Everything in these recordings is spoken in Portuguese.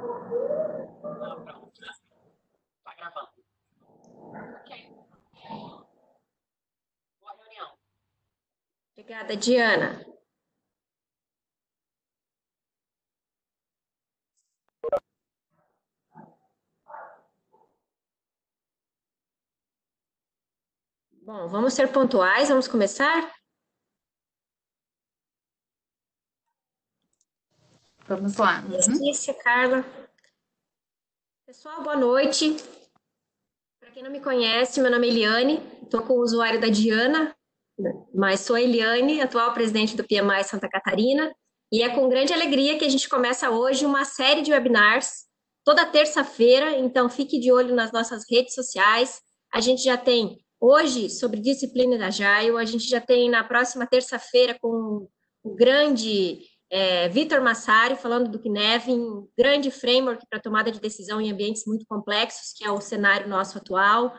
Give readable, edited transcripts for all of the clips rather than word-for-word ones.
Pronto. Tá gravando. Ok. Boa reunião. Obrigada, Diana. Bom, vamos ser pontuais, vamos começar? Vamos lá. Letícia, Carla. Pessoal, boa noite. Para quem não me conhece, meu nome é Eliane, estou com o usuário da Diana, mas sou a Eliane, atual presidente do PMI Santa Catarina, e é com grande alegria que a gente começa hoje uma série de webinars, toda terça-feira, então fique de olho nas nossas redes sociais. A gente já tem hoje sobre disciplina da Agile, a gente já tem na próxima terça-feira com o grande Vitor Massari, falando do Knevin, um grande framework para tomada de decisão em ambientes muito complexos, que é o cenário nosso atual.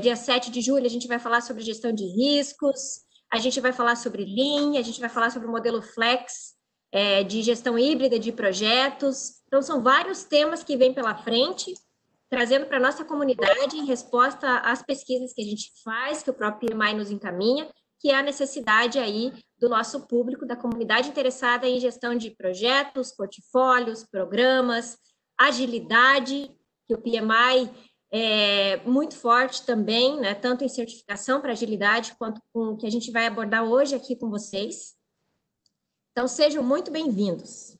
Dia 7 de julho, a gente vai falar sobre gestão de riscos, a gente vai falar sobre Lean, a gente vai falar sobre o modelo Flex, de gestão híbrida de projetos. Então, são vários temas que vêm pela frente, trazendo para a nossa comunidade, em resposta às pesquisas que a gente faz, que o próprio PMI nos encaminha, que é a necessidade aí do nosso público, da comunidade interessada em gestão de projetos, portfólios, programas, agilidade, que o PMI é muito forte também, né, tanto em certificação para agilidade, quanto com o que a gente vai abordar hoje aqui com vocês. Então, sejam muito bem-vindos.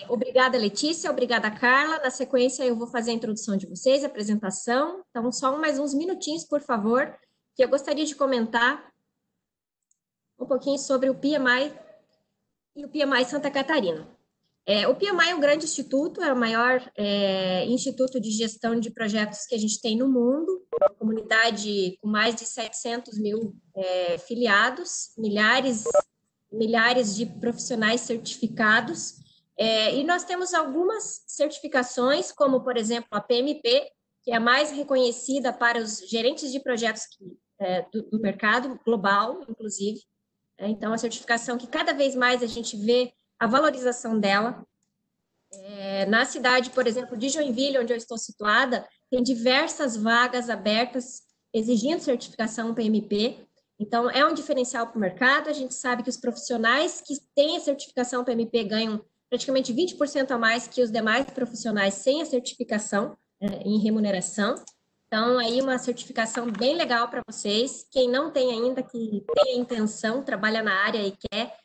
Obrigada, Letícia, obrigada, Carla. Na sequência, eu vou fazer a introdução de vocês, a apresentação. Então, só mais uns minutinhos, por favor, que eu gostaria de comentar um pouquinho sobre o PMI e o PMI Santa Catarina. O PMI é um grande instituto, é o maior instituto de gestão de projetos que a gente tem no mundo, uma comunidade com mais de 700 mil filiados, milhares de profissionais certificados, e nós temos algumas certificações, como, por exemplo, a PMP, que é a mais reconhecida para os gerentes de projetos do mercado global, inclusive. Então, a certificação que cada vez mais a gente vê a valorização dela. Na cidade, por exemplo, de Joinville, onde eu estou situada, tem diversas vagas abertas exigindo certificação PMP. Então, é um diferencial para o mercado. A gente sabe que os profissionais que têm a certificação PMP ganham praticamente 20% a mais que os demais profissionais sem a certificação em remuneração. Então, aí uma certificação bem legal para vocês. Quem não tem ainda, que tem a intenção, trabalha na área e quer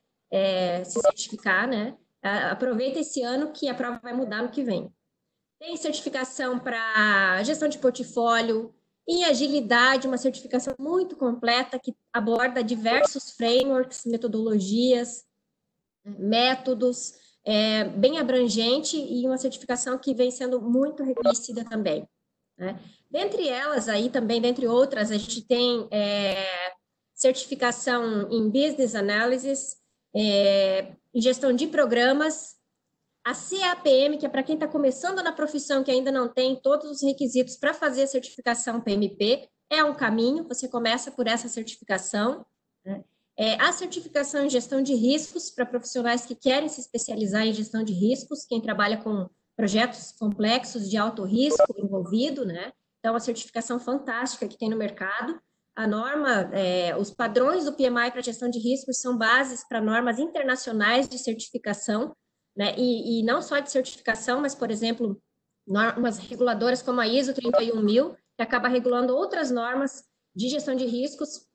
se certificar, né? Aproveita esse ano que a prova vai mudar no que vem. Tem certificação para gestão de portfólio, em agilidade, uma certificação muito completa que aborda diversos frameworks, metodologias, métodos, bem abrangente e uma certificação que vem sendo muito reconhecida também. Né? Dentre elas, aí também, dentre outras, a gente tem certificação em Business Analysis, em gestão de programas, a CAPM, que é para quem está começando na profissão, que ainda não tem todos os requisitos para fazer a certificação PMP, é um caminho, você começa por essa certificação. Né? A certificação em gestão de riscos, para profissionais que querem se especializar em gestão de riscos, quem trabalha com projetos complexos de alto risco envolvido, né? Então, a certificação fantástica que tem no mercado. A norma, os padrões do PMI para gestão de riscos são bases para normas internacionais de certificação, né? E não só de certificação, mas, por exemplo, normas reguladoras como a ISO 31000, que acaba regulando outras normas de gestão de riscos,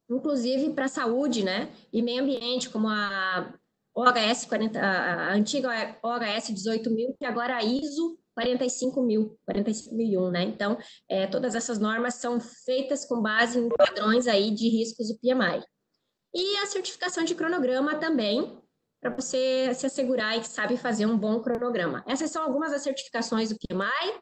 inclusive para a saúde, né? E meio ambiente, como a OHS 40, a antiga OHS 18000, que agora é a ISO 45001, né? Então, todas essas normas são feitas com base em padrões aí de riscos do PMI. E a certificação de cronograma também, para você se assegurar e que sabe fazer um bom cronograma. Essas são algumas das certificações do PMI.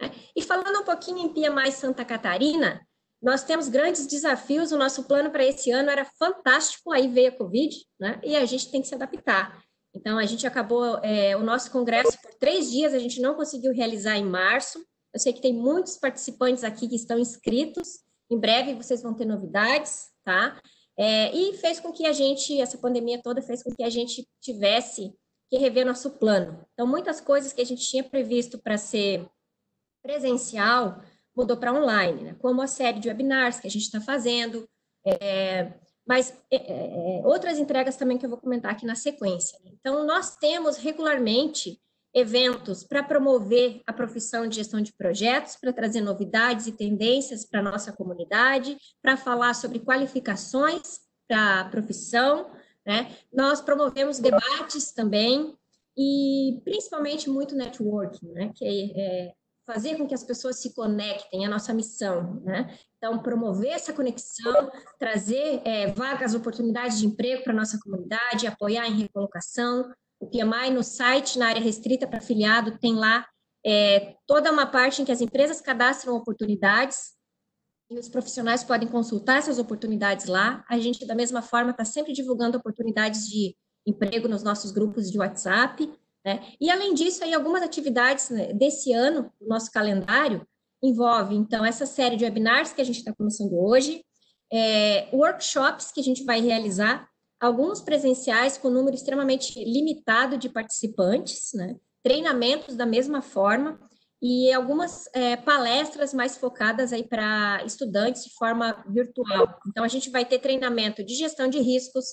Né? E falando um pouquinho em PMI Santa Catarina, nós temos grandes desafios. O nosso plano para esse ano era fantástico, aí veio a Covid, né? E a gente tem que se adaptar. Então, a gente acabou o nosso congresso por 3 dias, a gente não conseguiu realizar em março. Eu sei que tem muitos participantes aqui que estão inscritos. Em breve vocês vão ter novidades, tá? E fez com que essa pandemia toda fez com que a gente tivesse que rever nosso plano. Então, muitas coisas que a gente tinha previsto para ser presencial mudou para online, né? Como a série de webinars que a gente está fazendo, mas outras entregas também que eu vou comentar aqui na sequência. Então, nós temos regularmente eventos para promover a profissão de gestão de projetos, para trazer novidades e tendências para a nossa comunidade, para falar sobre qualificações para a profissão, né? Nós promovemos debates também e principalmente muito networking, né? Que é fazer com que as pessoas se conectem, é a nossa missão, né? Então, promover essa conexão, trazer vagas, oportunidades de emprego para a nossa comunidade, apoiar em recolocação. O PMI no site, na área restrita para afiliado, tem lá toda uma parte em que as empresas cadastram oportunidades e os profissionais podem consultar essas oportunidades lá. A gente, da mesma forma, está sempre divulgando oportunidades de emprego nos nossos grupos de WhatsApp, né? E, além disso, aí, algumas atividades, né, desse ano, do nosso calendário, envolve, então, essa série de webinars que a gente está começando hoje, workshops que a gente vai realizar, alguns presenciais com número extremamente limitado de participantes, né? Treinamentos da mesma forma, e algumas palestras mais focadas aí para estudantes de forma virtual. Então, a gente vai ter treinamento de gestão de riscos,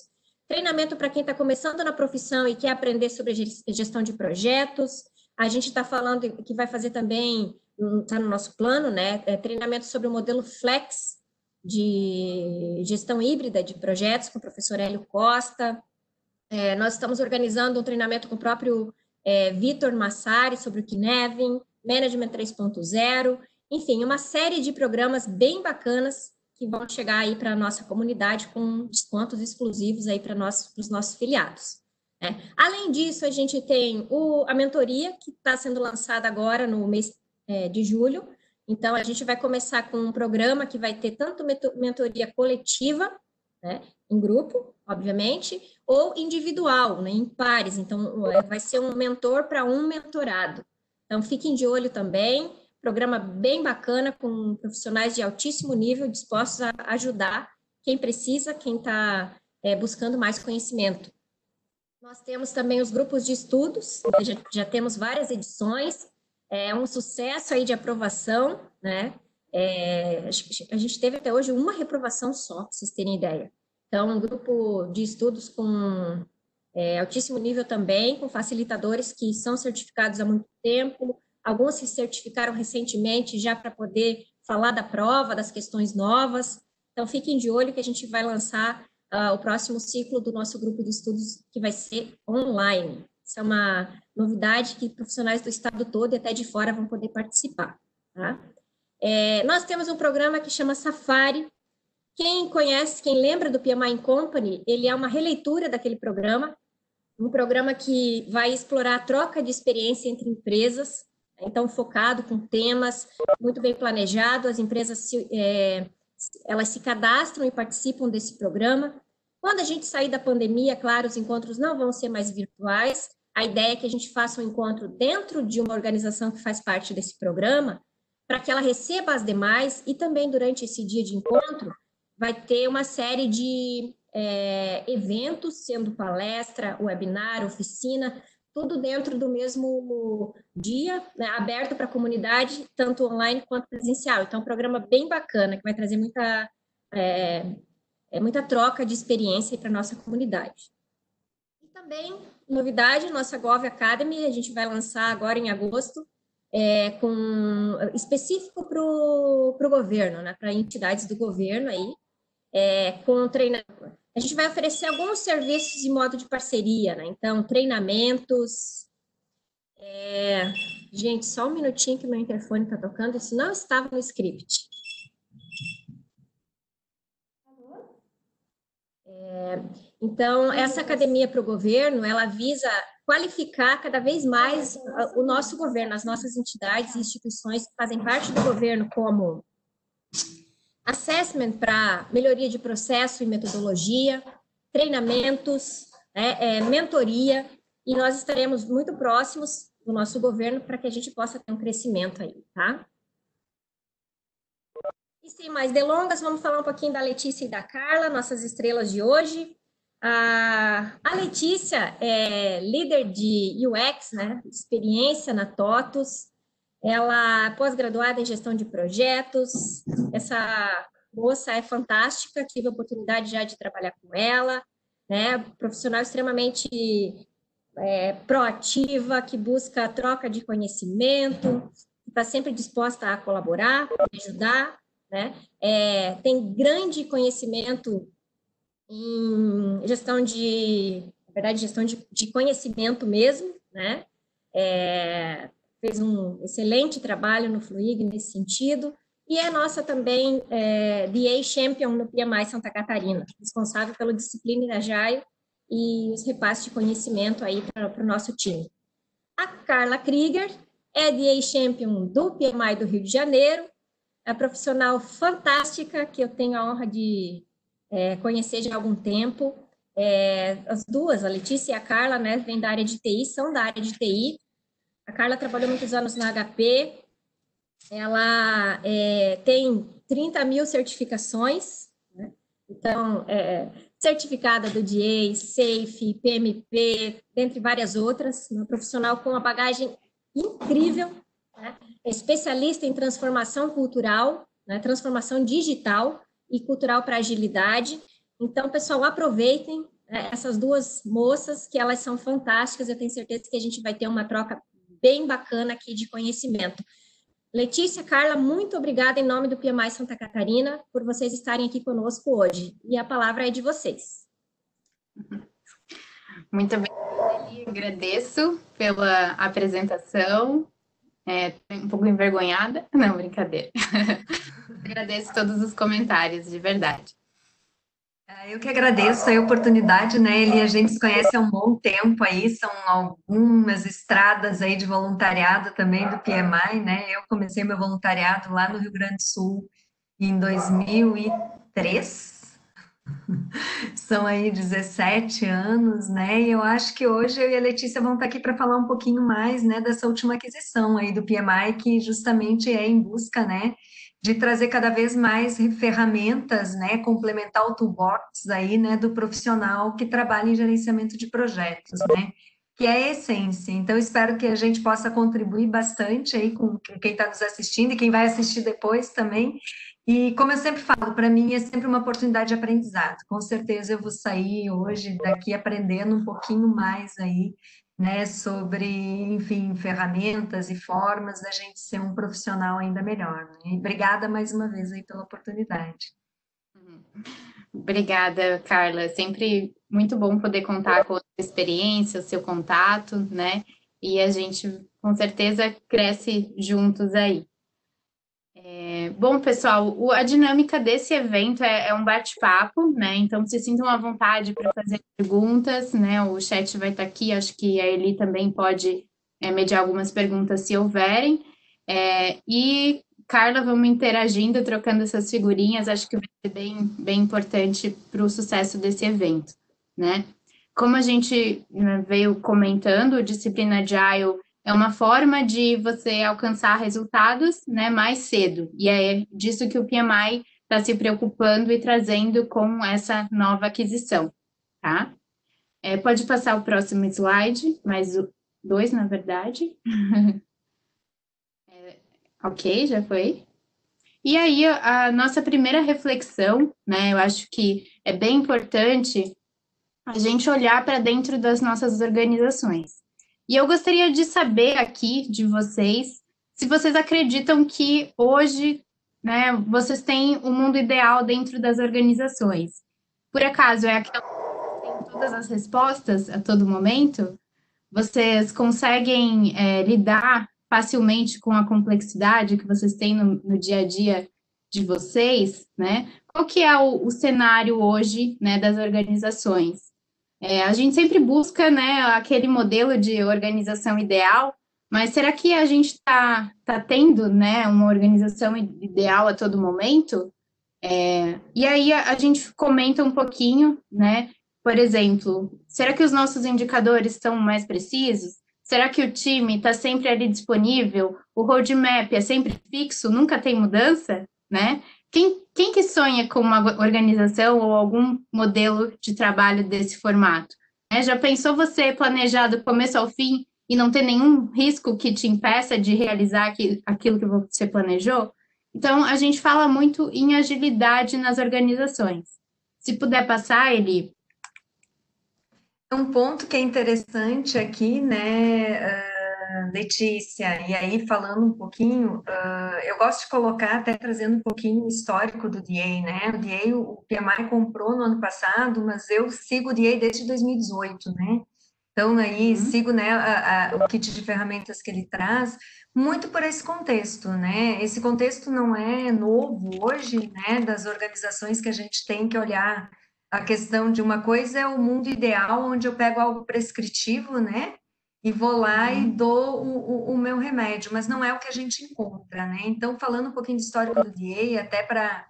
treinamento para quem está começando na profissão e quer aprender sobre gestão de projetos. A gente está falando que vai fazer também, está no nosso plano, né? Treinamento sobre o modelo Flex de gestão híbrida de projetos com o professor Hélio Costa. Nós estamos organizando um treinamento com o próprio Vitor Massari sobre o Kinevin, Management 3.0, enfim, uma série de programas bem bacanas que vão chegar aí para a nossa comunidade com descontos exclusivos aí para os nossos filiados. Né? Além disso, a gente tem a mentoria, que está sendo lançada agora no mês de julho. Então, a gente vai começar com um programa que vai ter tanto mentoria coletiva, né, em grupo, obviamente, ou individual, né, em pares. Então, vai ser um mentor para um mentorado. Então, fiquem de olho também. Programa bem bacana, com profissionais de altíssimo nível dispostos a ajudar quem precisa, quem está buscando mais conhecimento. Nós temos também os grupos de estudos, já temos várias edições, um sucesso aí de aprovação, né? A gente teve até hoje uma reprovação só, para vocês terem ideia. Então, um grupo de estudos com altíssimo nível também, com facilitadores que são certificados há muito tempo, alguns se certificaram recentemente já para poder falar da prova, das questões novas. Então, fiquem de olho que a gente vai lançar o próximo ciclo do nosso grupo de estudos, que vai ser online. Isso é uma novidade que profissionais do estado todo e até de fora vão poder participar. Tá? Nós temos um programa que chama Safari. Quem conhece, quem lembra do PMI Company, ele é uma releitura daquele programa, um programa que vai explorar a troca de experiência entre empresas, então focado com temas, muito bem planejado, as empresas elas se cadastram e participam desse programa. Quando a gente sair da pandemia, claro, os encontros não vão ser mais virtuais, a ideia é que a gente faça um encontro dentro de uma organização que faz parte desse programa, para que ela receba as demais, e também durante esse dia de encontro, vai ter uma série de eventos, sendo palestra, webinar, oficina, tudo dentro do mesmo dia, né, aberto para a comunidade, tanto online quanto presencial. Então, é um programa bem bacana, que vai trazer muita troca de experiência para a nossa comunidade. E também, novidade, nossa Gov Academy, a gente vai lançar agora em agosto, específico para o governo, né, para entidades do governo aí, com treinamento. A gente vai oferecer alguns serviços em modo de parceria, né? Então, treinamentos. Gente, só um minutinho que meu interfone está tocando, isso não estava no script. Então, essa academia para o governo, ela visa qualificar cada vez mais o nosso governo, as nossas entidades e instituições que fazem parte do governo, como assessment para melhoria de processo e metodologia, treinamentos, mentoria, e nós estaremos muito próximos do nosso governo para que a gente possa ter um crescimento aí, tá? E sem mais delongas, vamos falar um pouquinho da Letícia e da Carla, nossas estrelas de hoje. A Letícia é líder de UX, né? Experiência na TOTUS. Ela é pós-graduada em gestão de projetos. Essa moça é fantástica, tive a oportunidade já de trabalhar com ela, né? Profissional extremamente proativa, que busca a troca de conhecimento, está sempre disposta a colaborar, ajudar, né? Tem grande conhecimento em gestão na verdade, gestão de conhecimento mesmo, né? Fez um excelente trabalho no Fluig nesse sentido, e é nossa também DA Champion no PMI Santa Catarina, responsável pela disciplina Agile e os repasses de conhecimento aí para o nosso time. A Carla Krieger é DA Champion do PMI do Rio de Janeiro, é profissional fantástica, que eu tenho a honra de conhecer já há algum tempo. As duas, a Letícia e a Carla, né, vêm da área de TI, são da área de TI. A Carla trabalhou muitos anos na HP, ela tem 30 mil certificações, né? Então, certificada do DA, SAFe, PMP, dentre várias outras, uma profissional com uma bagagem incrível, né? É especialista em transformação cultural, né? Transformação digital e cultural para agilidade. Então, pessoal, aproveitem essas duas moças, que elas são fantásticas, eu tenho certeza que a gente vai ter uma troca bem bacana aqui de conhecimento. Letícia, Carla, muito obrigada em nome do PMI Santa Catarina por vocês estarem aqui conosco hoje. E a palavra é de vocês. Muito obrigada, Eli. Agradeço pela apresentação. Um pouco envergonhada. Não, brincadeira. Agradeço todos os comentários, de verdade. Eu que agradeço a oportunidade, né, Eli? A gente se conhece há um bom tempo aí, são algumas estradas aí de voluntariado também do PMI, né? Eu comecei meu voluntariado lá no Rio Grande do Sul em 2003. São aí 17 anos, né? E eu acho que hoje eu e a Letícia vão estar aqui para falar um pouquinho mais, né, dessa última aquisição aí do PMI, que justamente é em busca, né, de trazer cada vez mais ferramentas, né, complementar o toolbox aí, né, do profissional que trabalha em gerenciamento de projetos, né, que é a essência. Então, espero que a gente possa contribuir bastante aí com quem está nos assistindo e quem vai assistir depois também. E como eu sempre falo, para mim é sempre uma oportunidade de aprendizado. Com certeza eu vou sair hoje daqui aprendendo um pouquinho mais aí, né, sobre, enfim, ferramentas e formas da gente ser um profissional ainda melhor, né? E obrigada mais uma vez aí pela oportunidade. Obrigada, Carla. Sempre muito bom poder contar com a sua experiência, o seu contato, né? E a gente, com certeza, cresce juntos aí. Bom, pessoal, a dinâmica desse evento é um bate-papo, né? Então, se sintam à vontade para fazer perguntas, né? O chat vai estar aqui, acho que a Eli também pode mediar algumas perguntas se houverem. E, Carla, vamos interagindo, trocando essas figurinhas, acho que vai ser bem importante para o sucesso desse evento, né? Como a gente veio comentando, o Disciplina Agile é uma forma de você alcançar resultados, né, mais cedo. E é disso que o PMI está se preocupando e trazendo com essa nova aquisição, tá? Pode passar o próximo slide, mais 2, na verdade. Ok, já foi. E aí, a nossa primeira reflexão, né, eu acho que é bem importante a gente olhar para dentro das nossas organizações. E eu gostaria de saber aqui de vocês, se vocês acreditam que hoje, né, vocês têm o mundo ideal dentro das organizações. Por acaso é aquela que tem todas as respostas a todo momento? Vocês conseguem lidar facilmente com a complexidade que vocês têm no dia a dia de vocês, né? Qual que é o cenário hoje, né, das organizações? A gente sempre busca, né, aquele modelo de organização ideal, mas será que a gente está tendo, né, uma organização ideal a todo momento? E aí a gente comenta um pouquinho, né? Por exemplo, será que os nossos indicadores estão mais precisos? Será que o time está sempre ali disponível? O roadmap é sempre fixo, nunca tem mudança, né? Quem que sonha com uma organização ou algum modelo de trabalho desse formato? Já pensou você planejar do começo ao fim e não ter nenhum risco que te impeça de realizar aquilo que você planejou? Então, a gente fala muito em agilidade nas organizações. Se puder passar, Eli. Um ponto que é interessante aqui, né, Letícia, e aí falando um pouquinho, eu gosto de colocar, até trazendo um pouquinho o histórico do DA, né? O DA, o PMI comprou no ano passado, mas eu sigo o DA desde 2018, né? Então, aí sigo, né, o kit de ferramentas que ele traz, muito por esse contexto, né? Esse contexto não é novo hoje, né, das organizações que a gente tem que olhar a questão de uma coisa é o mundo ideal, onde eu pego algo prescritivo, né? E vou lá e dou o meu remédio, mas não é o que a gente encontra, né? Então, falando um pouquinho de história do DA, até para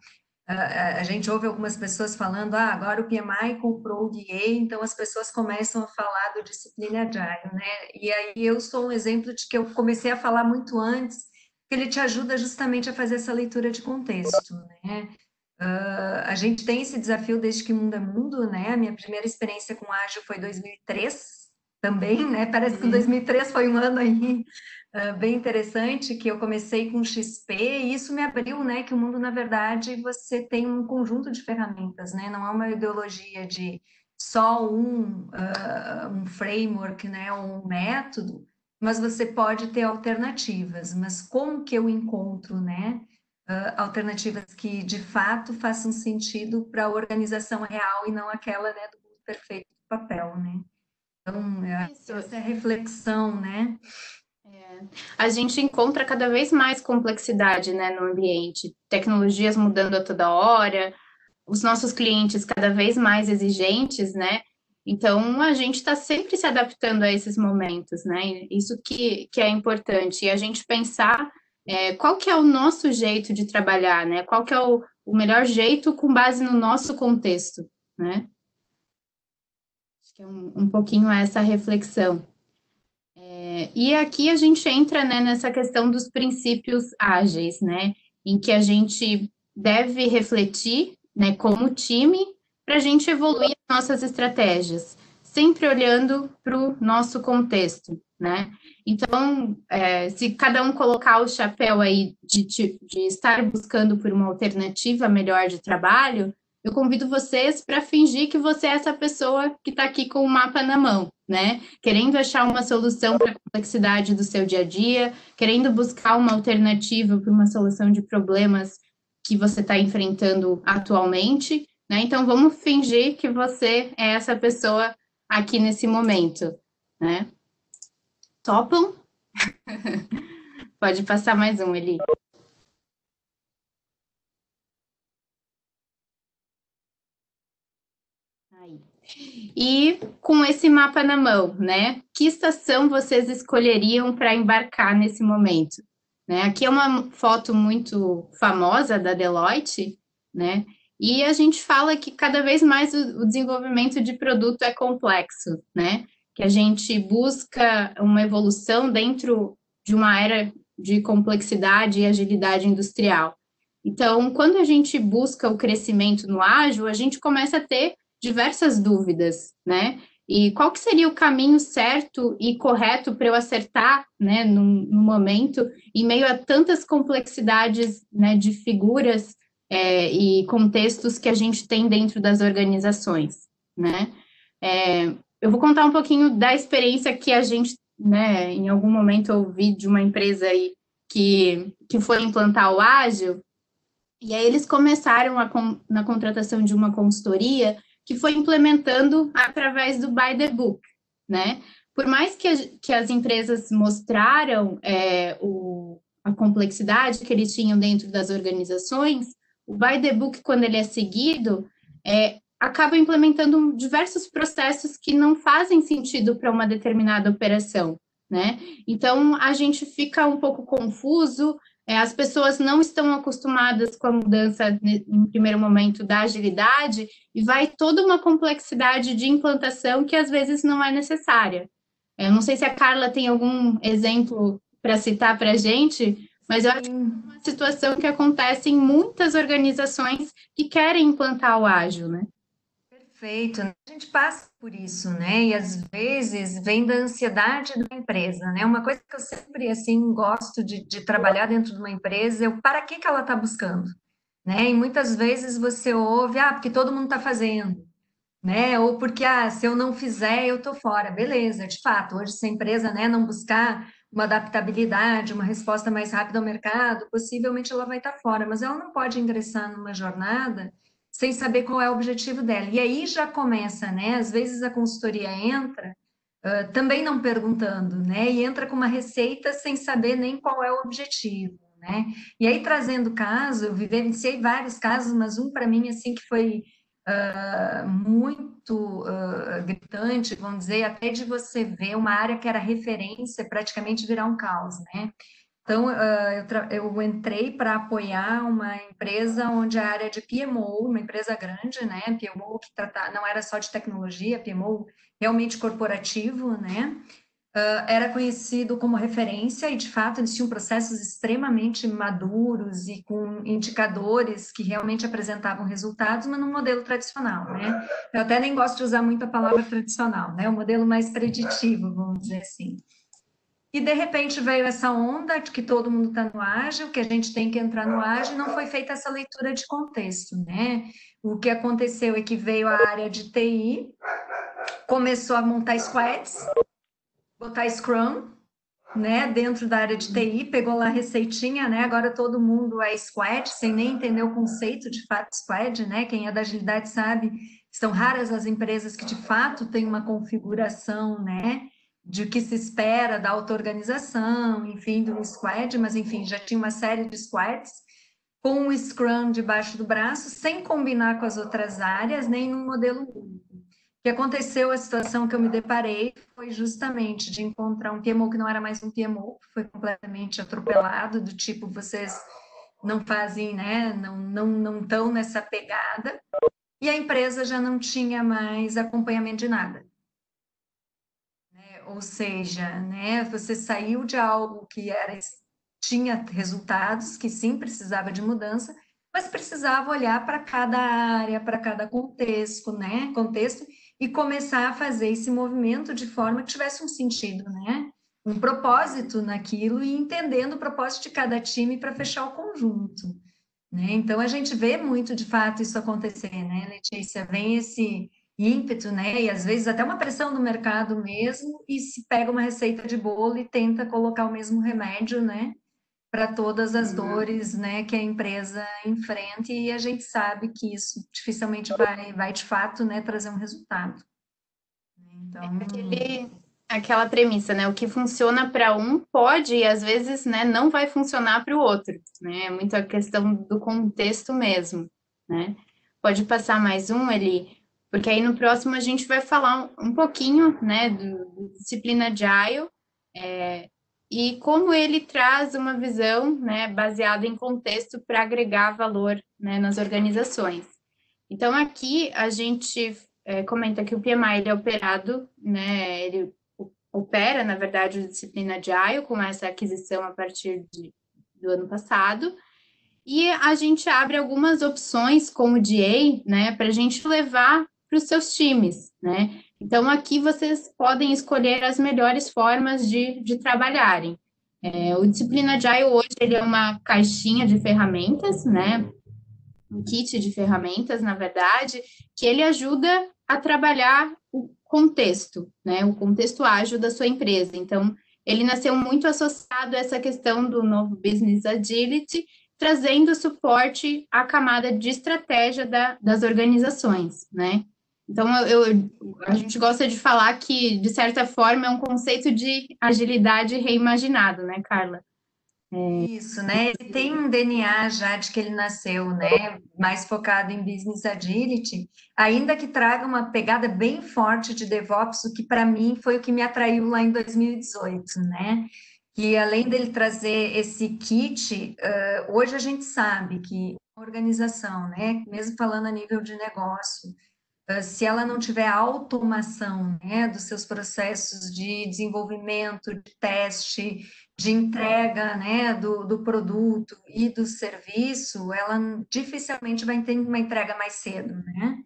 a gente ouve algumas pessoas falando, agora o PMI comprou o DA, então as pessoas começam a falar do disciplina agile, né? E aí eu sou um exemplo de que eu comecei a falar muito antes, que ele te ajuda justamente a fazer essa leitura de contexto, né? A gente tem esse desafio desde que mundo é mundo, né? A minha primeira experiência com ágil foi 2003 também, né? Parece que 2003 foi um ano aí bem interessante, que eu comecei com XP e isso me abriu, né? Que o mundo, na verdade, você tem um conjunto de ferramentas, né? Não é uma ideologia de só um framework, né? Ou um método, mas você pode ter alternativas. Mas como que eu encontro, né? Alternativas que de fato façam sentido para a organização real e não aquela, né, do mundo perfeito do papel, né? Então, essa é a reflexão, né? A gente encontra cada vez mais complexidade, né, no ambiente, tecnologias mudando a toda hora, os nossos clientes cada vez mais exigentes, né? Então, a gente está sempre se adaptando a esses momentos, né? Isso que é importante. E a gente pensar qual que é o nosso jeito de trabalhar, né? Qual que é o melhor jeito com base no nosso contexto, né? Acho que é um pouquinho essa reflexão. E aqui a gente entra, né, nessa questão dos princípios ágeis, né? Em que a gente deve refletir, né, como time, para a gente evoluir nossas estratégias, sempre olhando para o nosso contexto, né? Então, se cada um colocar o chapéu aí de estar buscando por uma alternativa melhor de trabalho, eu convido vocês para fingir que você é essa pessoa que está aqui com o mapa na mão, né? Querendo achar uma solução para a complexidade do seu dia a dia, querendo buscar uma alternativa para uma solução de problemas que você está enfrentando atualmente, né? Então, vamos fingir que você é essa pessoa aqui nesse momento, né? Topam? Pode passar mais um, Eli. Aí. E com esse mapa na mão, né? Que estação vocês escolheriam para embarcar nesse momento? Né? Aqui é uma foto muito famosa da Deloitte, né? E a gente fala que cada vez mais o desenvolvimento de produto é complexo, né? Que a gente busca uma evolução dentro de uma era de complexidade e agilidade industrial. Então, quando a gente busca o crescimento no ágil, a gente começa a ter diversas dúvidas, né? E qual que seria o caminho certo e correto para eu acertar, né, no momento, em meio a tantas complexidades, né, de figuras e contextos que a gente tem dentro das organizações, né? Eu vou contar um pouquinho da experiência que a gente, né, em algum momento eu ouvi de uma empresa aí que foi implantar o ágil, e aí eles começaram na contratação de uma consultoria que foi implementando através do By the Book, né? Por mais que as empresas mostraram a complexidade que eles tinham dentro das organizações, o By the Book, quando ele é seguido, acaba implementando diversos processos que não fazem sentido para uma determinada operação, né? Então, a gente fica um pouco confuso, as pessoas não estão acostumadas com a mudança em primeiro momento da agilidade e vai toda uma complexidade de implantação que às vezes não é necessária. Eu não sei se a Carla tem algum exemplo para citar para a gente, Mas eu acho que é uma situação que acontece em muitas organizações que querem implantar o ágil, né? Perfeito, né? A gente passa por isso, né? E às vezes vem da ansiedade da empresa, né? Uma coisa que eu sempre assim gosto de trabalhar dentro de uma empresa é o para que ela está buscando, né? E muitas vezes você ouve, porque todo mundo está fazendo, né? Ou porque, se eu não fizer, eu tô fora. Beleza, de fato, hoje se a empresa, né, não buscar uma adaptabilidade, uma resposta mais rápida ao mercado, possivelmente ela vai estar fora, mas ela não pode ingressar numa jornada sem saber qual é o objetivo dela. E aí já começa, né? Às vezes a consultoria entra também não perguntando, né? E entra com uma receita sem saber nem qual é o objetivo, né? E aí trazendo caso, eu vivenciei vários casos, mas um para mim assim que foi muito gritante, vamos dizer, até de você ver uma área que era referência praticamente virar um caos, né? Então, eu entrei para apoiar uma empresa onde a área de PMO, uma empresa grande, né? PMO que não era só de tecnologia, PMO realmente corporativo, né? Era conhecido como referência e, de fato, eles tinham processos extremamente maduros e com indicadores que realmente apresentavam resultados, mas num modelo tradicional, né? Eu até nem gosto de usar muito a palavra tradicional, né? O modelo mais preditivo, vamos dizer assim. E, de repente, veio essa onda de que todo mundo está no ágil, que a gente tem que entrar no ágil, e não foi feita essa leitura de contexto, né? O que aconteceu é que veio a área de TI, começou a montar squads, botar Scrum, né, dentro da área de TI, pegou lá a receitinha, né, agora todo mundo é squad, sem nem entender o conceito de fato squad, né, quem é da agilidade sabe, são raras as empresas que de fato têm uma configuração, né, de que se espera da auto-organização, enfim, do squad, mas enfim, já tinha uma série de squads, com o Scrum debaixo do braço, sem combinar com as outras áreas, nem num modelo único. O que aconteceu, a situação que eu me deparei foi justamente de encontrar um PMO que não era mais um PMO, foi completamente atropelado, do tipo, vocês não fazem, né, não estão nessa pegada, e a empresa já não tinha mais acompanhamento de nada. Né? Ou seja, né, você saiu de algo que tinha resultados, que sim, precisava de mudança, mas precisava olhar para cada área, para cada contexto, né? Contexto, e começar a fazer esse movimento de forma que tivesse um sentido, né? Um propósito naquilo e entendendo o propósito de cada time para fechar o conjunto, né? Então a gente vê muito de fato isso acontecer, né, Letícia? Vem esse ímpeto, né? E às vezes até uma pressão do mercado mesmo, e se pega uma receita de bolo e tenta colocar o mesmo remédio, né? Para todas as dores, né, que a empresa enfrenta, e a gente sabe que isso dificilmente vai de fato, né, trazer um resultado. Então, Aquela premissa, né? O que funciona para um pode e às vezes, né, não vai funcionar para o outro, né? É muito a questão do contexto mesmo, né? Pode passar mais um ali, porque aí no próximo a gente vai falar um pouquinho, né, do disciplina Agile, e como ele traz uma visão, né, baseada em contexto para agregar valor, né, nas organizações. Então aqui a gente comenta que o PMI ele é operado, né, ele opera, na verdade, a disciplina Agile com essa aquisição a partir do ano passado. E a gente abre algumas opções com o DA, né, para a gente levar para os seus times, né? Então, aqui vocês podem escolher as melhores formas de trabalharem. O Disciplina Agile hoje ele é uma caixinha de ferramentas, né? Um kit de ferramentas, na verdade, que ele ajuda a trabalhar o contexto, né? O contexto ágil da sua empresa. Então, ele nasceu muito associado a essa questão do novo Business Agility, trazendo suporte à camada de estratégia das organizações, né? Então, a gente gosta de falar que, de certa forma, é um conceito de agilidade reimaginado, né, Carla? isso, né? Ele tem um DNA já de que ele nasceu, né? Mais focado em business agility, ainda que traga uma pegada bem forte de DevOps, o que para mim foi o que me atraiu lá em 2018, né? Que além dele trazer esse kit, hoje a gente sabe que a organização, né? Mesmo falando a nível de negócio, se ela não tiver automação, né, dos seus processos de desenvolvimento, de teste, de entrega, né, do produto e do serviço, ela dificilmente vai ter uma entrega mais cedo, né?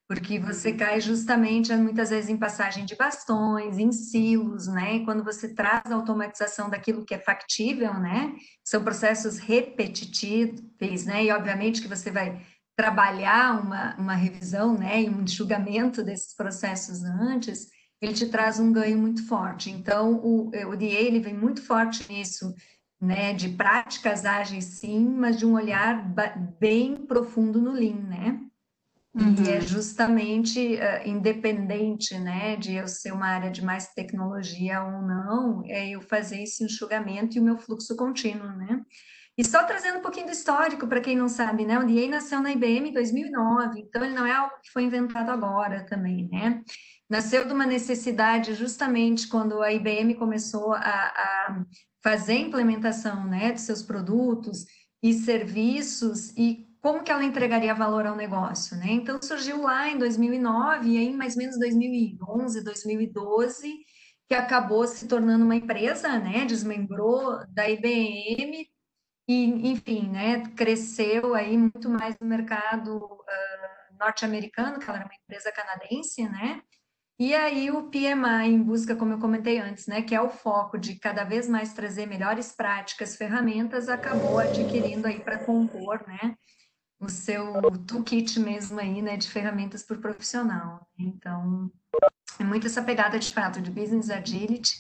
Porque você cai justamente, muitas vezes, em passagem de bastões, em silos, né? E quando você traz a automatização daquilo que é factível, né? São processos repetitivos, né? E, obviamente, que você vai trabalhar uma revisão, né? E um enxugamento desses processos antes, ele te traz um ganho muito forte. Então, o DA, ele vem muito forte nisso, né? De práticas ágeis, sim, mas de um olhar bem profundo no Lean, né? E é justamente independente, né, de eu ser uma área de mais tecnologia ou não, é eu fazer esse enxugamento e o meu fluxo contínuo, né? E só trazendo um pouquinho do histórico, para quem não sabe, né, o DA nasceu na IBM em 2009, então ele não é algo que foi inventado agora também, né? Nasceu de uma necessidade justamente quando a IBM começou a fazer a implementação, né, de seus produtos e serviços e como que ela entregaria valor ao negócio, né? Então surgiu lá em 2009 e aí mais ou menos 2011, 2012, que acabou se tornando uma empresa, né? Desmembrou da IBM e, enfim, né? Cresceu aí muito mais no mercado norte-americano, que ela era uma empresa canadense, né? E aí o PMI em busca, como eu comentei antes, né, que é o foco de cada vez mais trazer melhores práticas, ferramentas, acabou adquirindo aí para compor, né, o seu toolkit mesmo aí, né, de ferramentas para o profissional. Então, é muito essa pegada de fato de business agility,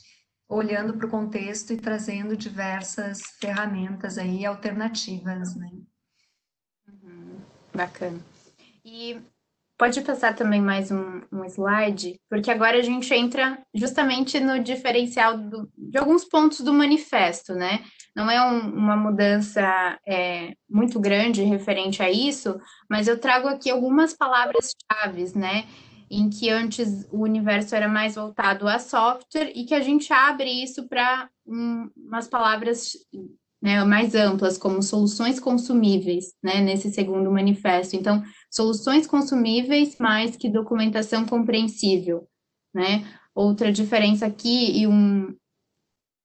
olhando para o contexto e trazendo diversas ferramentas aí alternativas, né. Bacana. E pode passar também mais um slide, porque agora a gente entra justamente no diferencial de alguns pontos do manifesto, né? Não é uma mudança muito grande referente a isso, mas eu trago aqui algumas palavras-chave, né? Em que antes o universo era mais voltado a software e que a gente abre isso para umas palavras, né, mais amplas, como soluções consumíveis, né, nesse segundo manifesto. Então, soluções consumíveis mais que documentação compreensível, né? Outra diferença aqui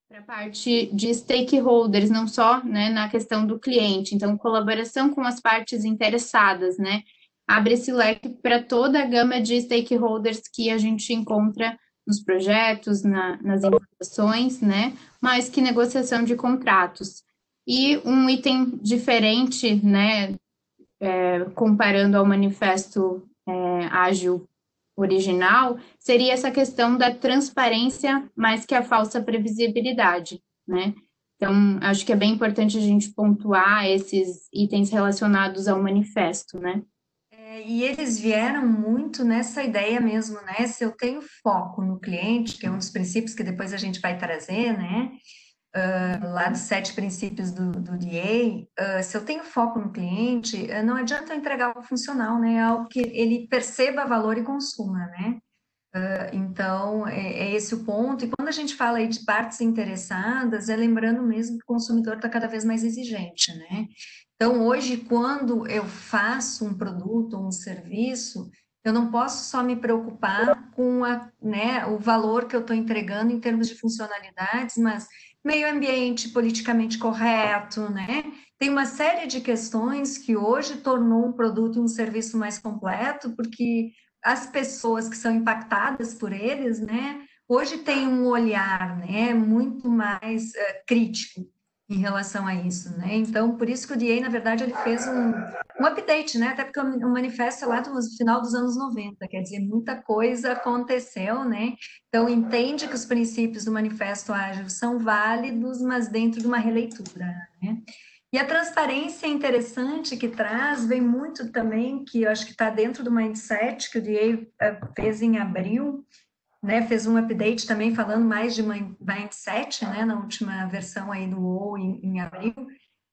para a parte de stakeholders, não só, né, na questão do cliente. Então, colaboração com as partes interessadas, né? Abre esse leque para toda a gama de stakeholders que a gente encontra nos projetos, nas implementações, né? Mais que negociação de contratos. E um item diferente, né, comparando ao manifesto ágil original, seria essa questão da transparência mais que a falsa previsibilidade, né? Então, acho que é bem importante a gente pontuar esses itens relacionados ao manifesto, né? E eles vieram muito nessa ideia mesmo, né? Se eu tenho foco no cliente, que é um dos princípios que depois a gente vai trazer, né? Lá dos 7 princípios do DA, se eu tenho foco no cliente, não adianta eu entregar algo funcional, né? É algo que ele perceba valor e consuma, né? Então, é esse o ponto. E quando a gente fala aí de partes interessadas, é lembrando mesmo que o consumidor está cada vez mais exigente, né? Então, hoje, quando eu faço um produto ou um serviço, eu não posso só me preocupar com né, o valor que eu estou entregando em termos de funcionalidades, mas meio ambiente politicamente correto, né? Tem uma série de questões que hoje tornou um produto e um serviço mais completo, porque as pessoas que são impactadas por eles, né, hoje têm um olhar, né, muito mais crítico em relação a isso, né? Então, por isso que o DA, na verdade, ele fez um update, né? Até porque o manifesto é lá do final dos anos 90, quer dizer, muita coisa aconteceu, né? Então, entende que os princípios do manifesto ágil são válidos, mas dentro de uma releitura, né? E a transparência interessante que traz vem muito também, que eu acho que está dentro do mindset que o DA fez em abril, né? Fez um update também falando mais de mindset, né? Na última versão aí do OU em abril,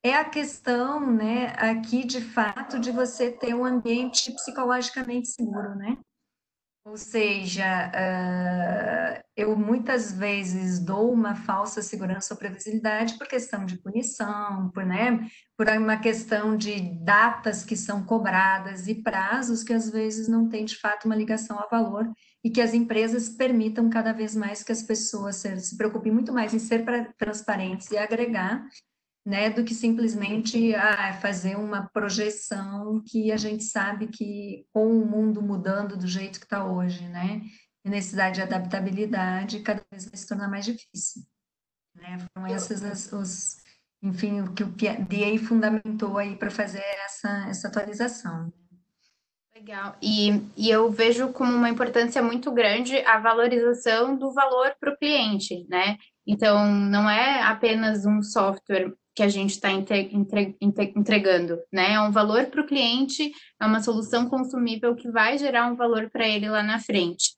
é a questão, né? Aqui de fato de você ter um ambiente psicologicamente seguro, né? Ou seja, eu muitas vezes dou uma falsa segurança ou previsibilidade por questão de punição, né, por uma questão de datas que são cobradas e prazos que às vezes não tem de fato uma ligação a valor e que as empresas permitam cada vez mais que as pessoas se preocupem muito mais em ser transparentes e agregar, né, do que simplesmente fazer uma projeção que a gente sabe que com o mundo mudando do jeito que está hoje, né, a necessidade de adaptabilidade cada vez vai se tornar mais difícil, né, foram esses enfim, o que o DA fundamentou aí para fazer essa atualização. Legal. E eu vejo como uma importância muito grande a valorização do valor para o cliente, né? Então, não é apenas um software que a gente está entregando, né? É um valor para o cliente, é uma solução consumível que vai gerar um valor para ele lá na frente.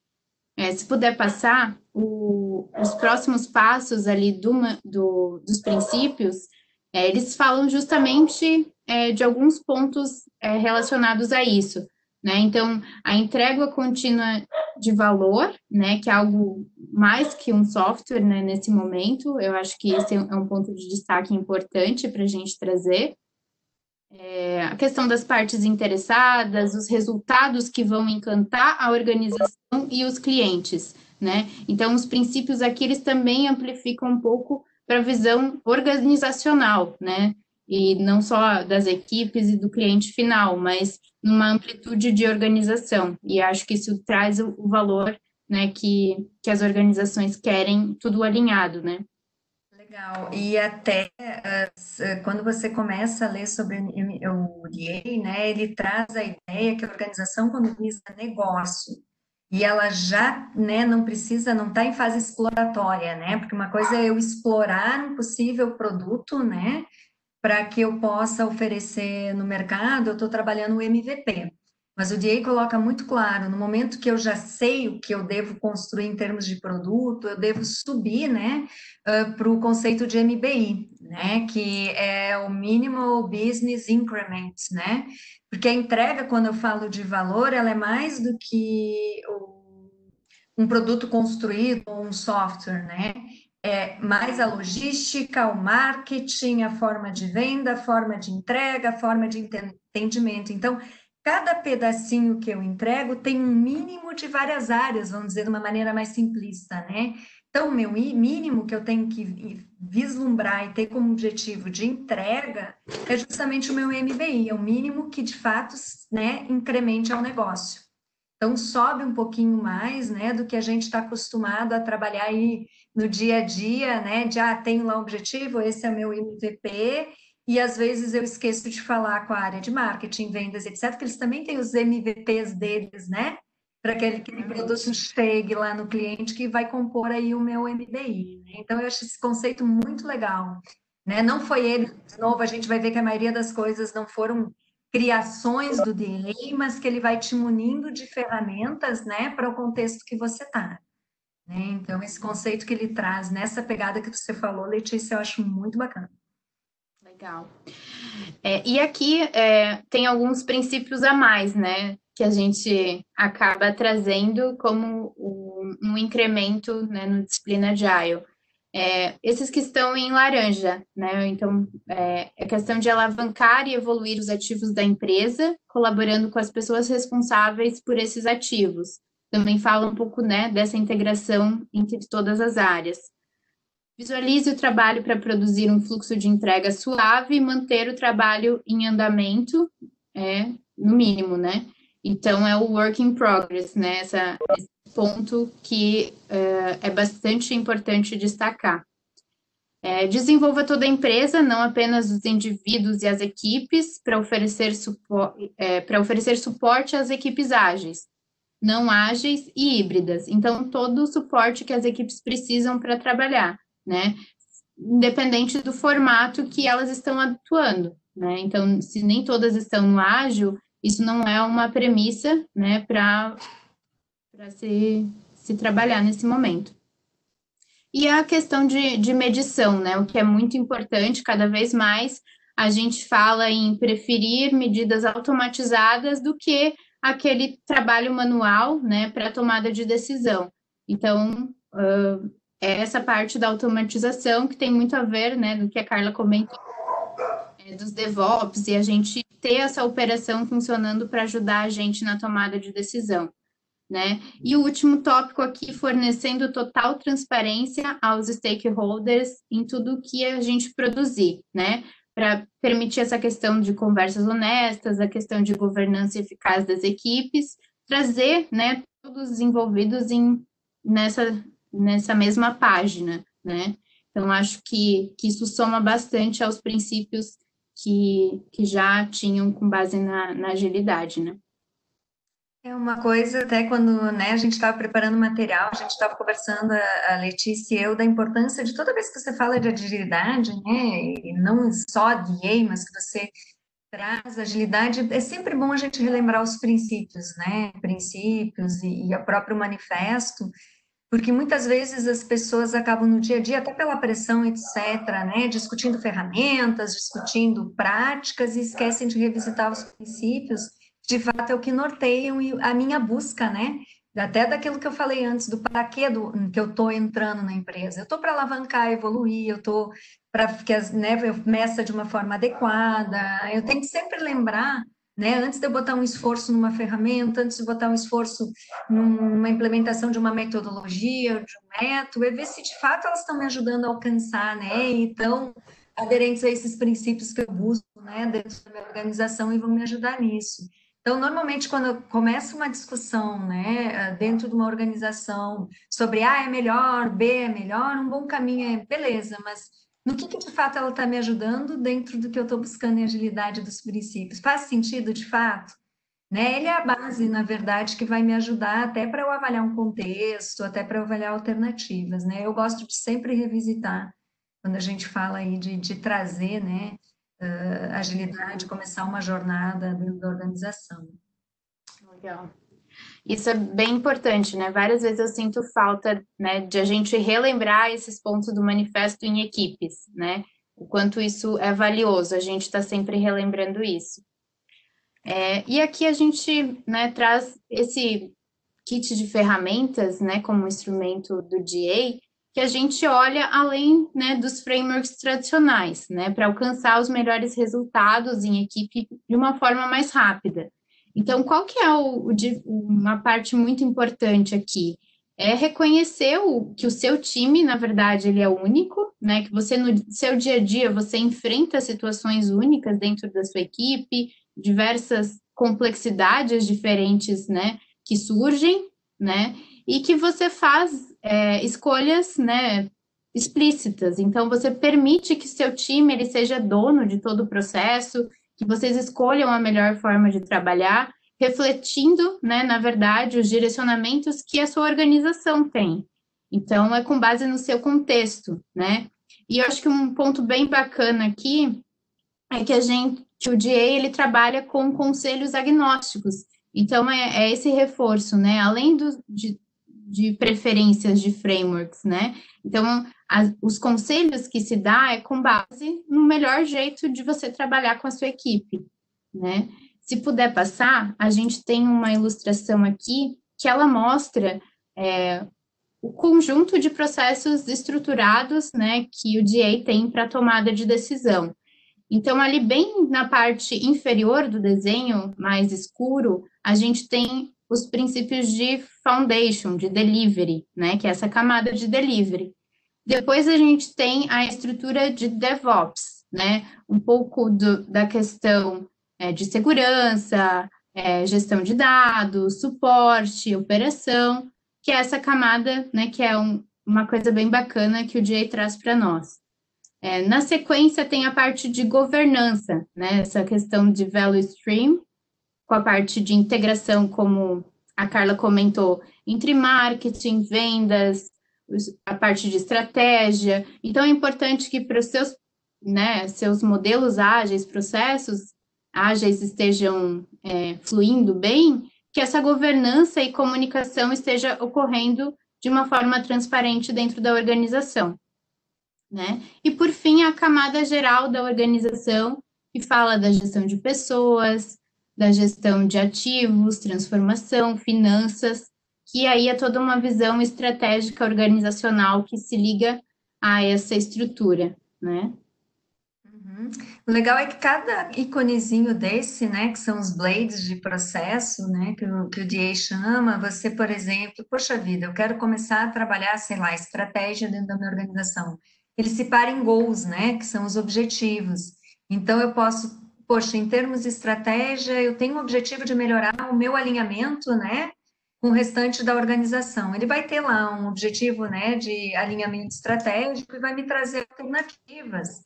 Se puder passar, os próximos passos ali dos princípios, eles falam justamente de alguns pontos relacionados a isso, né? Então, a entrega contínua de valor, né, que é algo mais que um software, né, nesse momento, eu acho que esse é um ponto de destaque importante para a gente trazer. A questão das partes interessadas, os resultados que vão encantar a organização e os clientes, né? Então, os princípios aqui, eles também amplificam um pouco para a visão organizacional, né? E não só das equipes e do cliente final, mas numa amplitude de organização. E acho que isso traz o valor, né, que as organizações querem, tudo alinhado, né? Legal. E até quando você começa a ler sobre o DA, né, ele traz a ideia que a organização, quando visa negócio, e ela já, né, não está em fase exploratória, né, porque uma coisa é eu explorar um possível produto, né, para que eu possa oferecer no mercado, eu estou trabalhando o MVP. Mas o DA coloca muito claro, no momento que eu já sei o que eu devo construir em termos de produto, eu devo subir, né, para o conceito de MBI, né, que é o Minimal Business Increment, né, porque a entrega, quando eu falo de valor, ela é mais do que um produto construído ou um software, né, mais a logística, o marketing, a forma de venda, a forma de entrega, a forma de entendimento. Então, cada pedacinho que eu entrego tem um mínimo de várias áreas, vamos dizer de uma maneira mais simplista, né? Então, o meu mínimo que eu tenho que vislumbrar e ter como objetivo de entrega é justamente o meu MBI, é o mínimo que de fato, né, incremente ao negócio. Então, sobe um pouquinho mais, né, do que a gente está acostumado a trabalhar aí no dia a dia, né, de, tenho lá um objetivo, esse é o meu MVP, e às vezes eu esqueço de falar com a área de marketing, vendas, etc., que eles também têm os MVPs deles, né, para que aquele produto chegue lá no cliente que vai compor aí o meu MBI, né? Então, eu acho esse conceito muito legal, né, não foi ele, de novo, a gente vai ver que a maioria das coisas não foram criações do DA, mas que ele vai te munindo de ferramentas, né, para o contexto que você está. Né? Então, esse conceito que ele traz nessa pegada que você falou, Letícia, eu acho muito bacana. Legal. E aqui tem alguns princípios a mais, né, que a gente acaba trazendo como um incremento, né, no Disciplina Agile. Esses que estão em laranja, né? Então, é questão de alavancar e evoluir os ativos da empresa, colaborando com as pessoas responsáveis por esses ativos. Também fala um pouco, né, dessa integração entre todas as áreas. Visualize o trabalho para produzir um fluxo de entrega suave e manter o trabalho em andamento, no mínimo, né? Então, é o work in progress, né? Esse ponto que é bastante importante destacar. Desenvolva toda a empresa, não apenas os indivíduos e as equipes, para oferecer suporte às equipes ágeis, não ágeis e híbridas. Então, todo o suporte que as equipes precisam para trabalhar, né? Independente do formato que elas estão atuando, né? Então, se nem todas estão no ágil, isso não é uma premissa, né, para se trabalhar nesse momento. E a questão de medição, né, o que é muito importante, cada vez mais a gente fala em preferir medidas automatizadas do que aquele trabalho manual, né, para tomada de decisão. Então, é essa parte da automatização que tem muito a ver, né, do que a Carla comentou, dos DevOps, e a gente ter essa operação funcionando para ajudar a gente na tomada de decisão. né? E o último tópico aqui, fornecendo total transparência aos stakeholders em tudo que a gente produzir, né? Para permitir essa questão de conversas honestas, a questão de governança eficaz das equipes, trazer, né, todos os envolvidos nessa mesma página, né? Então, acho que isso soma bastante aos princípios que já tinham com base na agilidade, né? É uma coisa, até quando, né, a gente estava preparando o material, a gente estava conversando, a Letícia e eu, da importância de toda vez que você fala de agilidade, né, e não só de EA, mas que você traz agilidade, é sempre bom a gente relembrar os princípios, né, princípios e o próprio manifesto, porque muitas vezes as pessoas acabam no dia a dia, até pela pressão, etc., né, discutindo ferramentas, discutindo práticas e esquecem de revisitar os princípios, de fato é o que norteiam a minha busca, né? Até daquilo que eu falei antes, do para quê que eu estou entrando na empresa. Eu estou para alavancar, evoluir, eu estou para que né, eu meça de uma forma adequada. Eu tenho que sempre lembrar, né, antes de eu botar um esforço numa ferramenta, antes de botar um esforço numa implementação de uma metodologia, de um método, é ver se de fato elas estão me ajudando a alcançar, né? Então, aderentes a esses princípios que eu busco, né, dentro da minha organização e vão me ajudar nisso. Então, normalmente, quando eu começo uma discussão, né, dentro de uma organização sobre A é melhor, B é melhor, um bom caminho é beleza, mas no que de fato ela está me ajudando dentro do que eu estou buscando em agilidade dos princípios? Faz sentido de fato? Né? Ele é a base, na verdade, que vai me ajudar até para eu avaliar um contexto, até para eu avaliar alternativas, né? Eu gosto de sempre revisitar, quando a gente fala aí de trazer, né, agilidade, começar uma jornada dentro da organização. Legal. Isso é bem importante, né? Várias vezes eu sinto falta, né, de a gente relembrar esses pontos do manifesto em equipes, né? O quanto isso é valioso, a gente está sempre relembrando isso. E aqui a gente, né, traz esse kit de ferramentas, né, como instrumento do DA, que a gente olha além, né, dos frameworks tradicionais, né, para alcançar os melhores resultados em equipe de uma forma mais rápida. Então, qual que é uma parte muito importante aqui? É reconhecer que o seu time, na verdade, ele é único, né, que você, no seu dia a dia, você enfrenta situações únicas dentro da sua equipe, diversas complexidades diferentes, né, que surgem, né, e que você faz escolhas, né, explícitas. Então, você permite que seu time ele seja dono de todo o processo, que vocês escolham a melhor forma de trabalhar, refletindo, né, na verdade, os direcionamentos que a sua organização tem. Então, é com base no seu contexto, né? E eu acho que um ponto bem bacana aqui é que o DA, ele trabalha com conselhos agnósticos. Então, é esse reforço, né? Além de preferências de frameworks, né? Então, os conselhos que se dá é com base no melhor jeito de você trabalhar com a sua equipe, né? Se puder passar, a gente tem uma ilustração aqui que ela mostra o conjunto de processos estruturados, né, que o DA tem para tomada de decisão. Então, ali bem na parte inferior do desenho, mais escuro, a gente tem os princípios de foundation, de delivery, né, que é essa camada de delivery. Depois a gente tem a estrutura de DevOps, né, um pouco da questão de segurança, gestão de dados, suporte, operação, que é essa camada, né, que é uma coisa bem bacana que o Jay traz para nós. Na sequência, tem a parte de governança, né? Essa questão de value stream, com a parte de integração, como a Carla comentou, entre marketing, vendas, a parte de estratégia. Então, é importante que para os seus, né, seus modelos ágeis, processos ágeis estejam fluindo bem, que essa governança e comunicação esteja ocorrendo de uma forma transparente dentro da organização. Né? E, por fim, a camada geral da organização, que fala da gestão de pessoas, da gestão de ativos, transformação, finanças, que aí é toda uma visão estratégica organizacional que se liga a essa estrutura, né? Uhum. O legal é que cada iconezinho desse, né, que são os blades de processo, né, que o DA chama, você, por exemplo, poxa vida, eu quero começar a trabalhar, sei lá, estratégia dentro da minha organização. Ele separa em goals, né, que são os objetivos. Então, eu posso, poxa, em termos de estratégia, eu tenho o objetivo de melhorar o meu alinhamento, né, com o restante da organização. Ele vai ter lá um objetivo, né, de alinhamento estratégico e vai me trazer alternativas,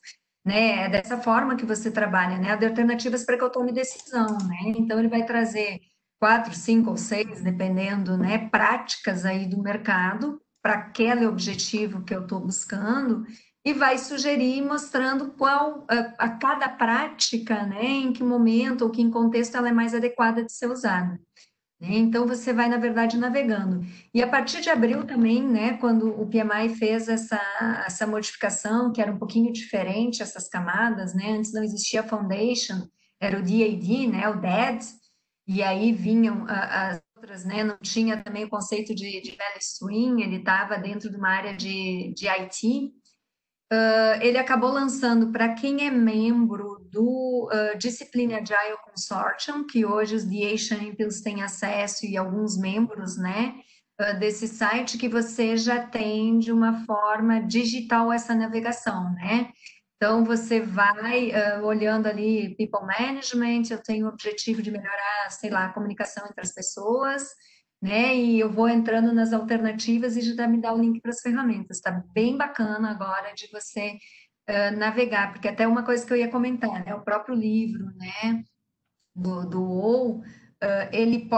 né? É dessa forma que você trabalha, né? De alternativas para que eu tome decisão, né? Então ele vai trazer 4, 5 ou 6, dependendo, né? Práticas aí do mercado para aquele objetivo que eu estou buscando e vai sugerir mostrando qual a cada prática, né? Em que momento ou que em contexto ela é mais adequada de ser usada, né? Então, você vai, na verdade, navegando. E a partir de abril também, né, quando o PMI fez essa modificação, que era um pouquinho diferente, essas camadas, né, antes não existia Foundation, era o DAD, né, o DAD, e aí vinham as outras, né, não tinha também o conceito de value stream, ele estava dentro de uma área de IT, ele acabou lançando para quem é membro do Discipline Agile Consortium, que hoje os DA Champions têm acesso e alguns membros, né, desse site, que você já tem de uma forma digital essa navegação, né? Então, você vai olhando ali People Management, eu tenho o objetivo de melhorar, sei lá, a comunicação entre as pessoas, né? E eu vou entrando nas alternativas e já me dá o link para as ferramentas. Está bem bacana agora de você navegar, porque até uma coisa que eu ia comentar, né? O próprio livro, né? Do OU,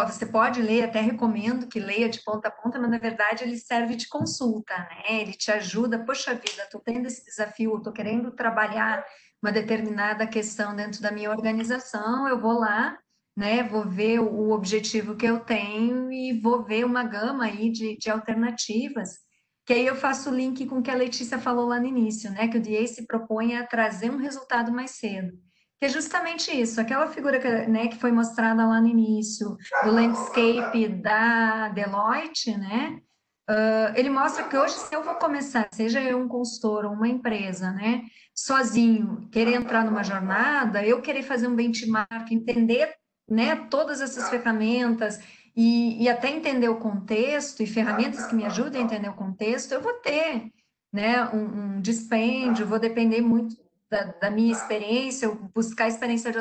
você pode ler, até recomendo que leia de ponta a ponta, mas na verdade ele serve de consulta, né? Ele te ajuda, poxa vida, estou tendo esse desafio, estou querendo trabalhar uma determinada questão dentro da minha organização, eu vou lá, né? Vou ver o objetivo que eu tenho e vou ver uma gama aí de alternativas, que aí eu faço o link com o que a Letícia falou lá no início, né? Que o DA se propõe a trazer um resultado mais cedo. Que é justamente isso, aquela figura que, né, que foi mostrada lá no início, do landscape da Deloitte, né? Ele mostra que hoje, se eu vou começar, seja eu um consultor ou uma empresa, né, sozinho, querer entrar numa jornada, eu querer fazer um benchmark, entender, né, todas essas ferramentas e até entender o contexto e ferramentas que me ajudem a entender o contexto, eu vou ter, né, um dispêndio, vou depender muito da minha experiência, ou buscar a experiência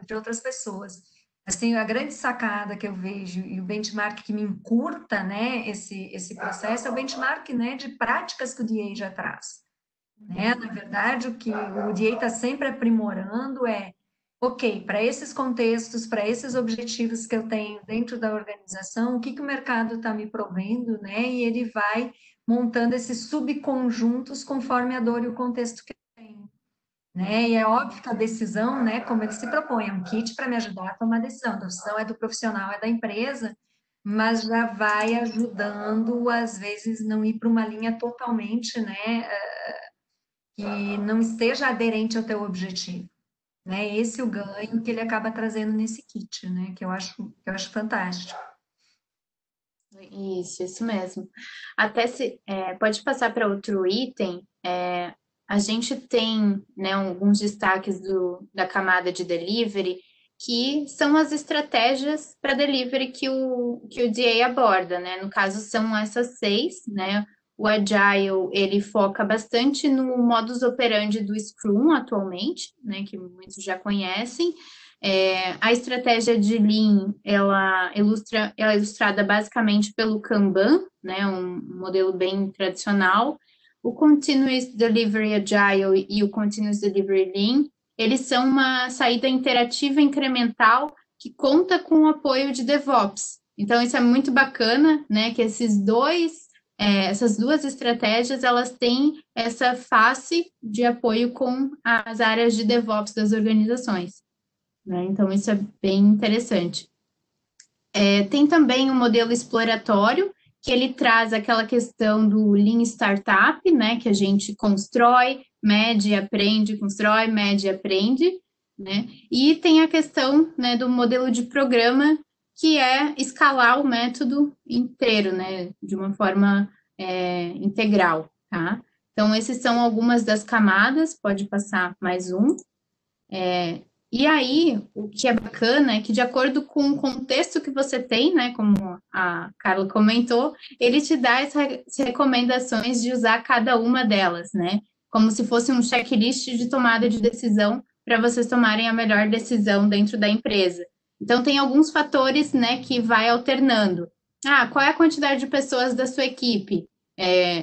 de outras pessoas. Assim, a grande sacada que eu vejo e o benchmark que me encurta, né, esse processo é o benchmark, né, de práticas que o DA já traz, né? Na verdade, o que o DA está sempre aprimorando é, ok, para esses contextos, para esses objetivos que eu tenho dentro da organização, o que o mercado está me provendo, né? E ele vai montando esses subconjuntos conforme a dor e o contexto que eu tenho, né? E é óbvio que a decisão, né, como ele se propõe, é um kit para me ajudar a tomar a decisão. A decisão é do profissional, é da empresa, mas já vai ajudando, às vezes, não ir para uma linha totalmente, né, que não esteja aderente ao teu objetivo, né? Esse é o ganho que ele acaba trazendo nesse kit, né, que eu acho fantástico. Isso mesmo. Até se pode passar para outro item. A gente tem, né, alguns destaques da camada de delivery, que são as estratégias para delivery que o DA aborda, né? No caso, são essas 6, né? O Agile, ele foca bastante no modus operandi do Scrum atualmente, né? Que muitos já conhecem. A estratégia de Lean, ela é ilustrada basicamente pelo Kanban, né? Um modelo bem tradicional. O Continuous Delivery Agile e o Continuous Delivery Lean, eles são uma saída interativa incremental que conta com o apoio de DevOps. Então, isso é muito bacana, né? Que essas duas estratégias, elas têm essa face de apoio com as áreas de DevOps das organizações, né? Então, isso é bem interessante. Tem também um modelo exploratório, que ele traz aquela questão do Lean Startup, né, que a gente constrói, mede, aprende, constrói, mede, aprende, né, e tem a questão, né, do modelo de programa, que é escalar o método inteiro, né, de uma forma integral, tá? Então, esses são algumas das camadas, pode passar mais um. E aí, o que é bacana é que, de acordo com o contexto que você tem, né, como a Carla comentou, ele te dá as recomendações de usar cada uma delas, né? Como se fosse um checklist de tomada de decisão para vocês tomarem a melhor decisão dentro da empresa. Então, tem alguns fatores, né, que vai alternando. Ah, qual é a quantidade de pessoas da sua equipe?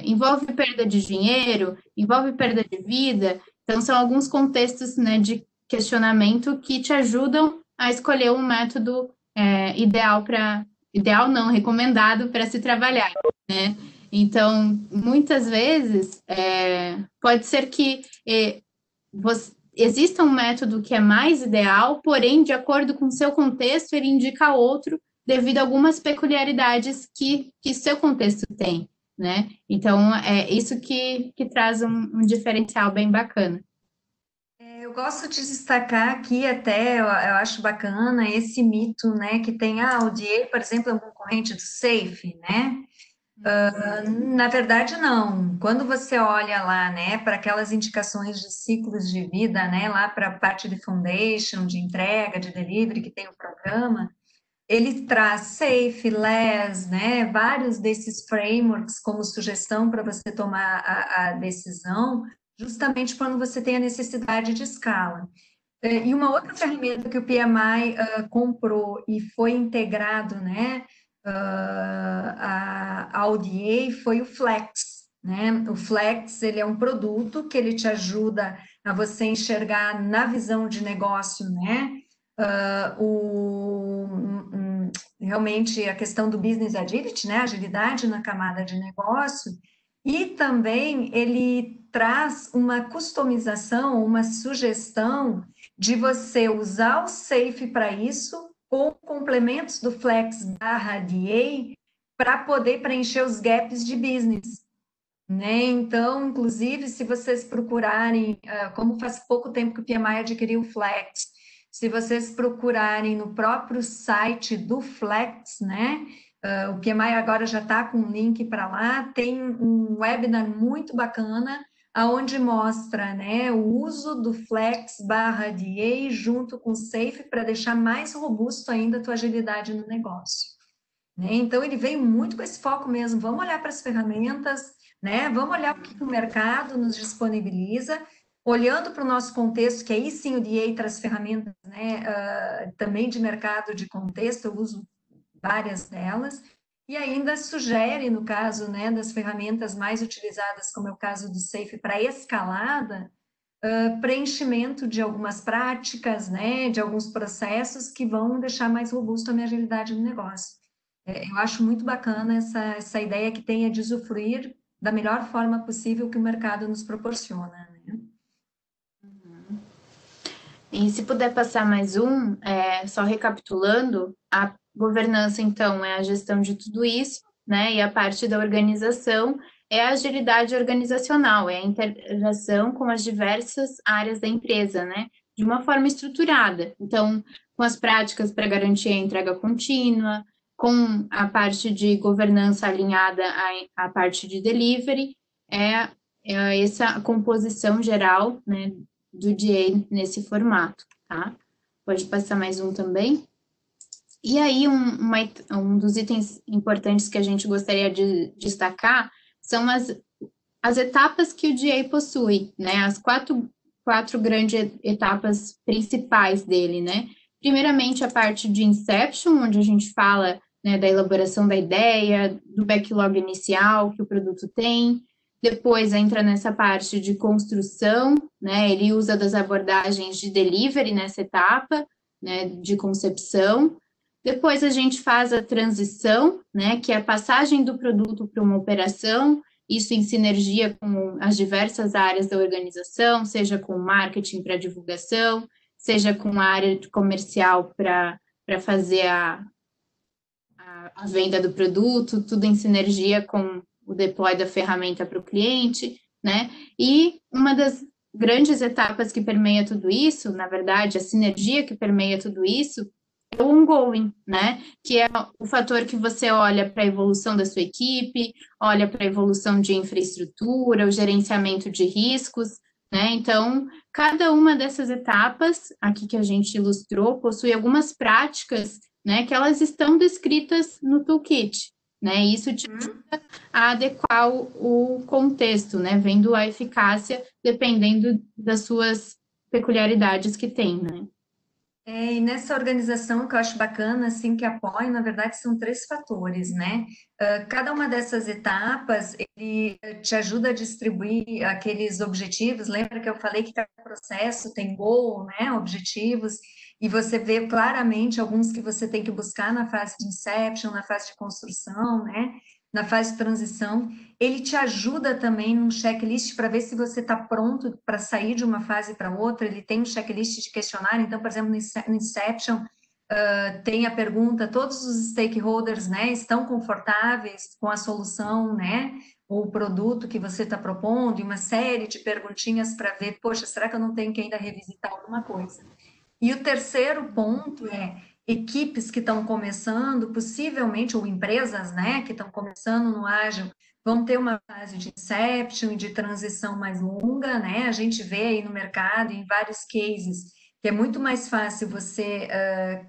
Envolve perda de dinheiro? Envolve perda de vida? Então, são alguns contextos, né, de questionamento que te ajudam a escolher um método ideal não, recomendado para se trabalhar, né? Então, muitas vezes, pode ser que exista um método que é mais ideal, porém, de acordo com o seu contexto, ele indica outro, devido a algumas peculiaridades que seu contexto tem, né? Então, é isso que traz um diferencial bem bacana. Eu gosto de destacar aqui até, eu acho bacana esse mito, né, que tem, o DA, por exemplo, é um concorrente do SAFe, né? Na verdade, não. Quando você olha lá, né, para aquelas indicações de ciclos de vida, né, lá para a parte de foundation, de entrega, de delivery, que tem o programa, ele traz SAFe, LES, né, vários desses frameworks como sugestão para você tomar a decisão, justamente quando você tem a necessidade de escala. E uma outra ferramenta que o PMI comprou e foi integrado, né, ao DA foi o Flex, né? O Flex, ele é um produto que ele te ajuda a você enxergar na visão de negócio, né, realmente a questão do business agility, né, agilidade na camada de negócio, e também ele traz uma customização, uma sugestão de você usar o SAFe para isso, ou complementos do Flex/DA para poder preencher os gaps de business. Né? Então, inclusive, se vocês procurarem, como faz pouco tempo que o PMI adquiriu o Flex, se vocês procurarem no próprio site do Flex, né? O PMI agora já está com um link para lá, tem um webinar muito bacana, aonde mostra, né, o uso do Flex/DA junto com o SAFe para deixar mais robusto ainda a tua agilidade no negócio. Né? Então, ele veio muito com esse foco mesmo, vamos olhar para as ferramentas, né? Vamos olhar o que o mercado nos disponibiliza, olhando para o nosso contexto, que aí sim o DA traz ferramentas, né, também de mercado de contexto, eu uso várias delas, e ainda sugere, no caso, né, das ferramentas mais utilizadas, como é o caso do SAFe para escalada, preenchimento de algumas práticas, né, de alguns processos que vão deixar mais robusto a minha agilidade no negócio. Eu acho muito bacana essa ideia que tenha de usufruir da melhor forma possível que o mercado nos proporciona. Né? E se puder passar mais um, só recapitulando, a governança, então, é a gestão de tudo isso, né? E a parte da organização é a agilidade organizacional, é a interação com as diversas áreas da empresa, né? De uma forma estruturada. Então, com as práticas para garantir a entrega contínua, com a parte de governança alinhada à parte de delivery, essa composição geral, né, do DA nesse formato, tá? Pode passar mais um também. E aí, um dos itens importantes que a gente gostaria de destacar são as etapas que o DA possui, né? As quatro grandes etapas principais dele, né? Primeiramente, a parte de inception, onde a gente fala, né, da elaboração da ideia, do backlog inicial que o produto tem. Depois entra nessa parte de construção, né? Ele usa das abordagens de delivery nessa etapa, né, de concepção. Depois a gente faz a transição, né, que é a passagem do produto para uma operação, isso em sinergia com as diversas áreas da organização, seja com marketing para divulgação, seja com a área comercial para fazer a venda do produto, tudo em sinergia com o deploy da ferramenta para o cliente, né? E uma das grandes etapas que permeia tudo isso, na verdade, a sinergia que permeia tudo isso, é o ongoing, né? Que é o fator que você olha para a evolução da sua equipe, olha para a evolução de infraestrutura, o gerenciamento de riscos, né? Então, cada uma dessas etapas aqui que a gente ilustrou possui algumas práticas, né, que elas estão descritas no toolkit, né? Isso te ajuda a adequar o contexto, né? Vendo a eficácia dependendo das suas peculiaridades que tem, né? E nessa organização que eu acho bacana, assim, que apoia, na verdade, são três fatores, né? Cada uma dessas etapas, ele te ajuda a distribuir aqueles objetivos. Lembra que eu falei que cada processo tem goal, né? Objetivos, e você vê claramente alguns que você tem que buscar na fase de inception, na fase de construção, né? Na fase de transição. Ele te ajuda também num checklist para ver se você está pronto para sair de uma fase para outra. Ele tem um checklist de questionário. Então, por exemplo, no Inception, tem a pergunta: todos os stakeholders, né, estão confortáveis com a solução, né, ou o produto que você está propondo, e uma série de perguntinhas para ver, poxa, será que eu não tenho que ainda revisitar alguma coisa? E o terceiro ponto é equipes que estão começando, possivelmente, ou empresas, né, que estão começando no ágil, vão ter uma fase de inception e de transição mais longa, né? A gente vê aí no mercado, em vários cases, que é muito mais fácil você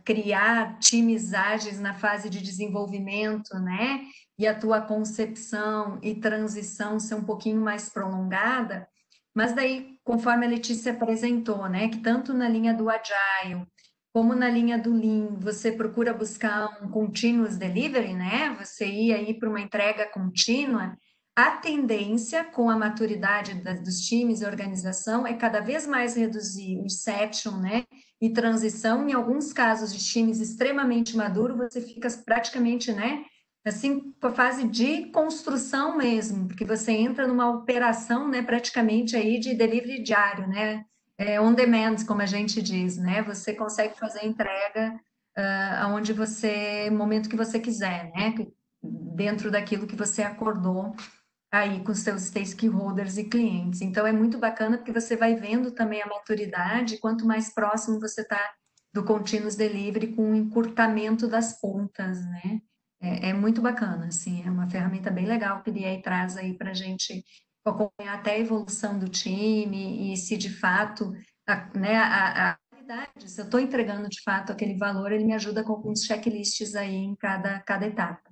criar times ágeis na fase de desenvolvimento, né? E a tua concepção e transição ser um pouquinho mais prolongada. Mas daí, conforme a Letícia apresentou, né, que tanto na linha do Agile como na linha do Lean, você procura buscar um continuous delivery, né? Você ir aí para uma entrega contínua. A tendência, com a maturidade dos times e organização, é cada vez mais reduzir o inception, né? E transição. Em alguns casos de times extremamente maduros, você fica praticamente, né? Assim, com a fase de construção mesmo, porque você entra numa operação, né, praticamente aí de delivery diário, né, on demand, como a gente diz, né, você consegue fazer entrega aonde você, momento que você quiser, né, dentro daquilo que você acordou aí com seus stakeholders e clientes. Então, é muito bacana porque você vai vendo também a maturidade, quanto mais próximo você está do continuous delivery com o encurtamento das pontas, né? É muito bacana, assim, é uma ferramenta bem legal que o DA traz aí para a gente acompanhar até a evolução do time e se de fato, né, a qualidade, se eu estou entregando de fato aquele valor, ele me ajuda com alguns checklists aí em cada etapa.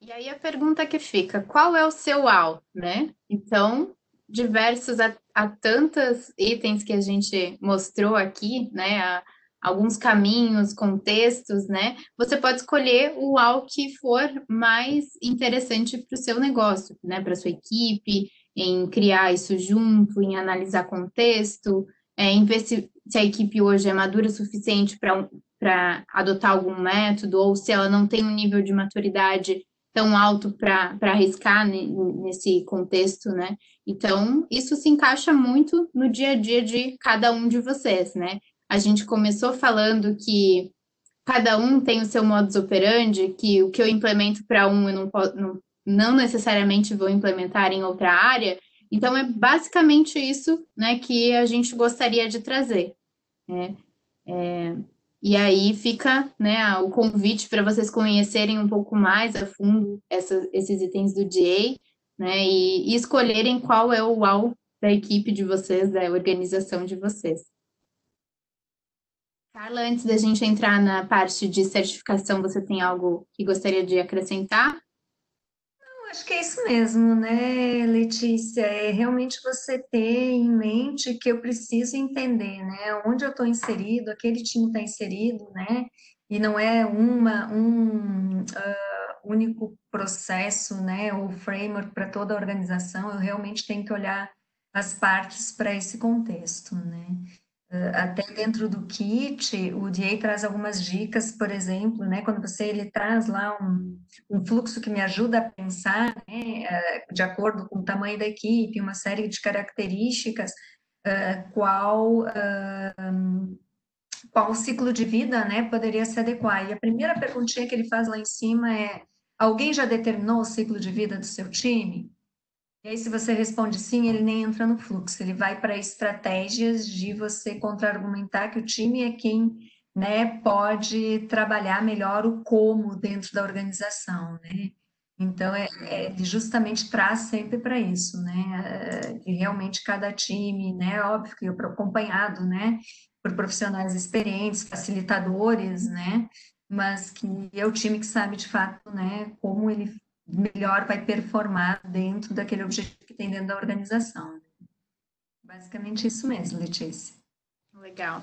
E aí a pergunta que fica, qual é o seu wow, né? Então, diversos a tantos itens que a gente mostrou aqui, né? Alguns caminhos, contextos, né? Você pode escolher o wow que for mais interessante para o seu negócio, né? Para sua equipe, em criar isso junto, em analisar contexto, em ver se a equipe hoje é madura o suficiente para adotar algum método, ou se ela não tem um nível de maturidade tão alto para arriscar nesse contexto, né? Então, isso se encaixa muito no dia a dia de cada um de vocês, né? A gente começou falando que cada um tem o seu modus operandi, que o que eu implemento para um eu não necessariamente vou implementar em outra área. Então, é basicamente isso, né, que a gente gostaria de trazer, né? E aí fica, né, o convite para vocês conhecerem um pouco mais a fundo esses itens do DA, né, e escolherem qual é o wow da equipe de vocês, da organização de vocês. Carla, antes da gente entrar na parte de certificação, você tem algo que gostaria de acrescentar? Acho que é isso mesmo, né, Letícia? É realmente você ter em mente que eu preciso entender, né, onde eu estou inserido, aquele time está inserido, né, e não é um único processo, né, ou framework para toda a organização. Eu realmente tenho que olhar as partes para esse contexto, né? Até dentro do kit, o DA traz algumas dicas, por exemplo, né, quando ele traz lá um fluxo que me ajuda a pensar, né, de acordo com o tamanho da equipe, uma série de características, qual ciclo de vida, né, poderia se adequar. E a primeira perguntinha que ele faz lá em cima é: alguém já determinou o ciclo de vida do seu time? E aí, se você responde sim, ele nem entra no fluxo, ele vai para estratégias de você contra-argumentar que o time é quem, né, pode trabalhar melhor o como dentro da organização, né? Então, ele justamente traz sempre para isso, né? De realmente cada time, né? Óbvio que acompanhado, né? Por profissionais experientes, facilitadores, né? Mas que é o time que sabe de fato, né? Como ele melhor vai performar dentro daquele objetivo que tem dentro da organização. Basicamente isso mesmo, Letícia. Legal.